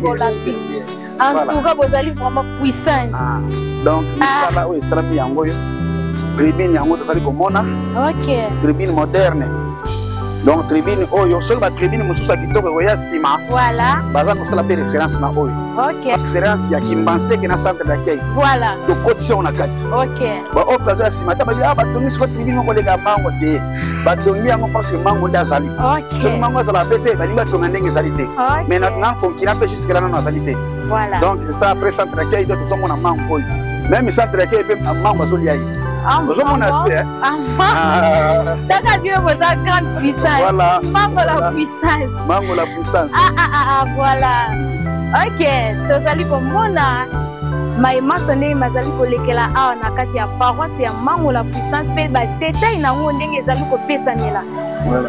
Pose à Pierre. En tout cas, vous allez vraiment puissance. Donc, misala oyo esalami yango yo. Tribune yango tozali komona. Ok. Tribune moderne. Donc tribune oyo seul ba tribune mosusu kitoko koya sima. Voilà. Baza kosala pe référence na oyo. Ok. Référence ya Kimbanseke na centre d'accueil. Voilà. To cotisation na kati. Ok. Ba o baza sima ta ba ba tongi ko tribune moko lega mango te. Ba tongi yango parce que mango ndazali. Ok. So mango za la bete ba linga tonga ndenge ezali te. Mais na konkina pe jusque là na ezali te. Voilà. Donc c'est ça après centre d'accueil donc sommes na mango oyo. Même centre d'accueil pe mango azoli ayi. Vous avez mon aspect. T'as vu vos grande puissance. Voilà. Mango la puissance. Mango la puissance. Voilà. Ok. Tozali komona. Maïma sonné mazali kolekela awa na kati ya paroisse ya Mango la puissance pe ba détail na ngo ndenge ezali kopesanela.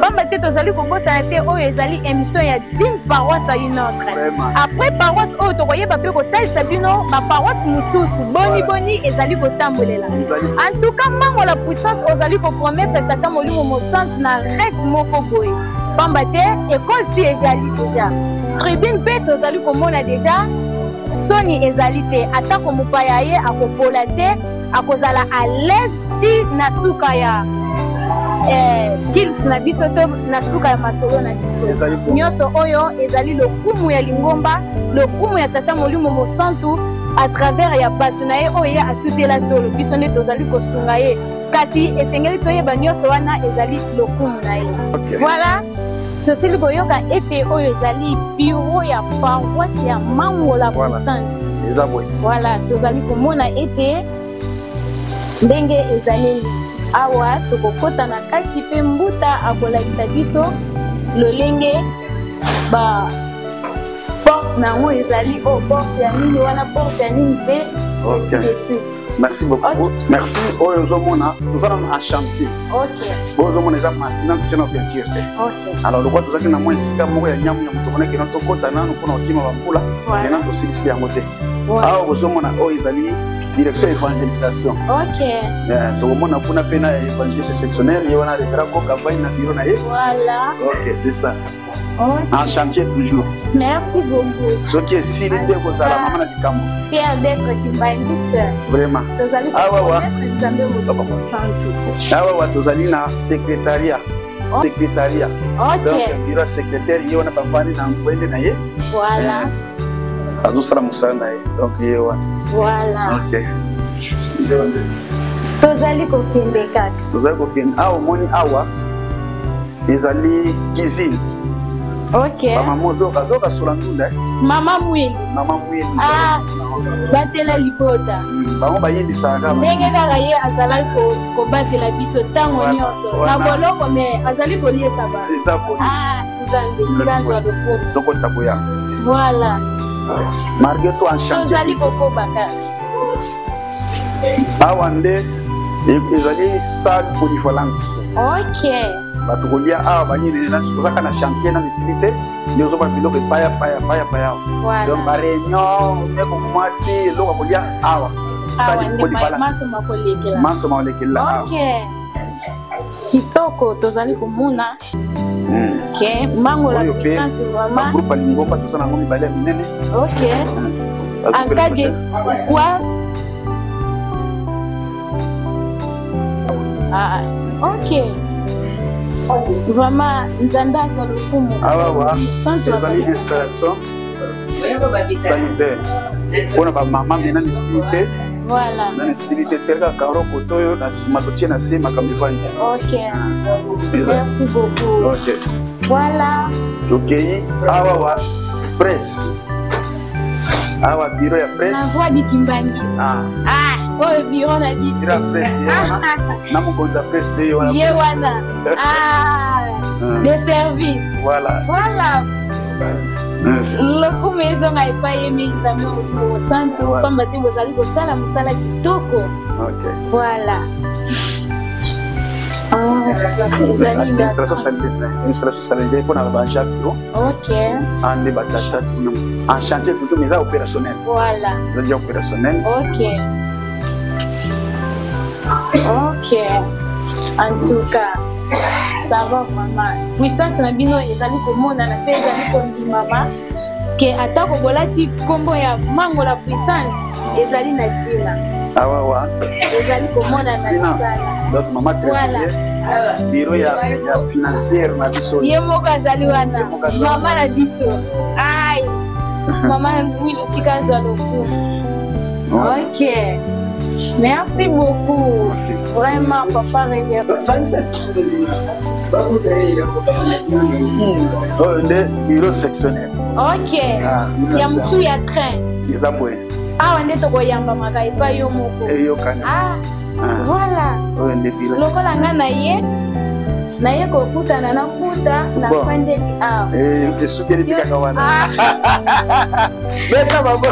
Bamba te tozali kobosana te oyo ezali émission ya 10 paroisse à une autre. Après paroisse oyo tokoyeba pe kotalisa bino ba paroisse mususu boni ezali kotambolela. En tout cas Mango la puissance ozali ko promettre tata molimo mo centre na règle moko boye. Bamba te école si ezali déjà. Tribune pe tozali komona déjà Soni ezali te atako mopaya ye akopola te akozala à l'aise ti na suka ya kilt na biso to na suka ya masolo na biso nyonso oyo ezali lokumu ya lingomba lokumu ya tata molimo mosantu à travers ya bato na ye oyo ya atutela tolo biso nde tozali kosunga ye kasi esengeli toyeba nyonso wana ezali lokumu na ye voilà tosili koyoka ete oyo ezali bureau ya paroisse ya Mango la puissance. Voilà, tozali komona ete ndenge ezali awa tokokota na kati pe mbuta akolakisa biso lolenge ba porte nango ezali o porte ya nini wana porte ya nini pe ainsi de suite. Merci beaucoup. Merci oyo zomona nous allons en chantier. OK. Bozo mona za masina tena peinture. OK. Alors lokwa tozaki na mwa sika moko ya nyamu ya mutokona kina tokota nanu kuna okima bafula na to silisi yango te. Ah bozo mona oyo ezali direction évangélisation. OK. Tokomona kuna pena évangéliste sectionnaire et on a référent ko campagne na bureau na ye. Voilà. OK, c'est ça. Okay. En chantier toujours. Merci beaucoup. Ce qui est si l'idée que ça la maman na dikambo. Fier d'être Kimbaindis. Vraiment. Tozali tozali na secrétariat. Secrétariat. OK. Donc bureau secrétaire yona bafani na ngwende na ye. Voilà. Azo sala musala na ye. Donc yewa. Voilà. OK. Tozali kokende kaka. Tozali kokende awa moni awa. Ezali cuisine. OK. Mama mozo kazoka solangunda. Mama mwili. Mama mwili. Ah. Batela libota. Bango bayindi sanga. Ndenge kaka ye azali ko batela biso tango nyonso. Na boloko me azali koliesa ba. Ezabo. Ah, nzambe tikazo lokoko. Toko taboya. Voilà. Marguerite en chantier. Tozali kokoba kaka. Awande ezali salle polyvalente. OK. Bato kolia awa banyini na tozaka na chantier na misilité ndio zoba biloko paya. Voilà. Donc ba réunion neko mwati eloko kolia awa. Salle polyvalente. Maso malekela awa. OK. Kitoko tozali komona. OK, Mango la puissance vraiment. Groupe Lingomba tozana ngomi bale minene. OK. En cas de quoi? Ah, OK. Vraiment, Nzambe aza lokumu. Awa, ezali installation sanitaire. On a maman mena nécessité. Voilà. Na nécessité teka karo kotoyo na sima totie na sima kamivandi. OK. Merci beaucoup. OK. Voilà. OK, awa wa presse. Awa bureau ya presse. Na voix di Kimbangis. Ah, oh bureau na biso. Bureau presse. Na mukonza presse de wana. Yewana. De service. Voilà. Voilà. lokumu ezonga epai yemi nzambe molimo santo pamba te bozali kosala mosala kitoko. Voilà. Installation salinaire pour la Japon. Ok. En débattant en chantier toujours mais opérationnel. Voilà. C'est opérationnel. Ok. Ok. En tout cas, ça va vraiment. Puissance na bino ezali komona na pe ezali kondimama ke atako bolati kombo ya mango la puissance ezali na tina. Ah ouais. Ezali komona na finance. Donc maman trésorier. Bureau ya financière na biso. Ye moka zali wana. Mama na biso. Ai. Mama Wilutika Zaloku. Ok. Merci beaucoup. Vraiment, papa Réguer. Oh, bureau sectionnaire. Ok. Yamtu ya train. Izabwe. Ah, on est au Yamba Maga et pas Yomoko. Ah, voilà. Lokola ngana ye. Na ye kokuta na nakuta na fandeli a. Esukeli bika kawana. Beta babo.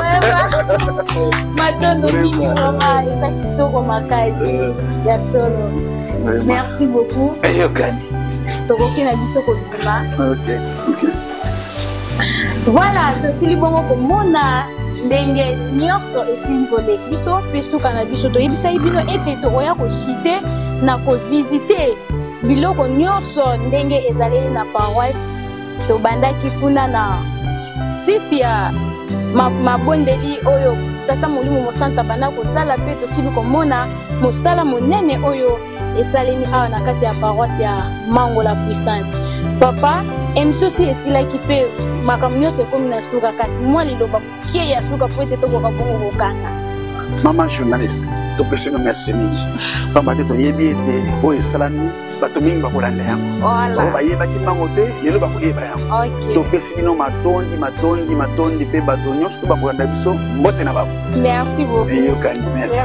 Matondo mimi mama eza kitoko makazi ya solo. Merci beaucoup. Eyokani. Tokoki na biso kolima. OK. Voilà, tosili bongo komona ndenge nyonso esili koleka biso mpe suka na biso toyebisa bino ete tokoya koshite na kovisite biloko nyonso ndenge ezaleli na paroisse tobandaki kuna na site ya mabondeli oyo tata molimo mosanta banda kosala mpe tosili komona mosala monene oyo esalemi awa na kati ya paroisse ya Mango la Puissance. Papa émission si esilaki mpe makambo nyonso ekomi na suka kasi mwa liloba mokie ya suka po ete tokoka bongo kokanga. Maman journaliste topesi no merci mingi pamba te toyebi ete oyo esalami bato mingi bakolanda yango oyo bayebaki mbango te lelo bakoyeba yango topesi bino matondi mpe bato nyonso to bakolanda biso mbote na bango. Merci beaucoup. Eyokani merci.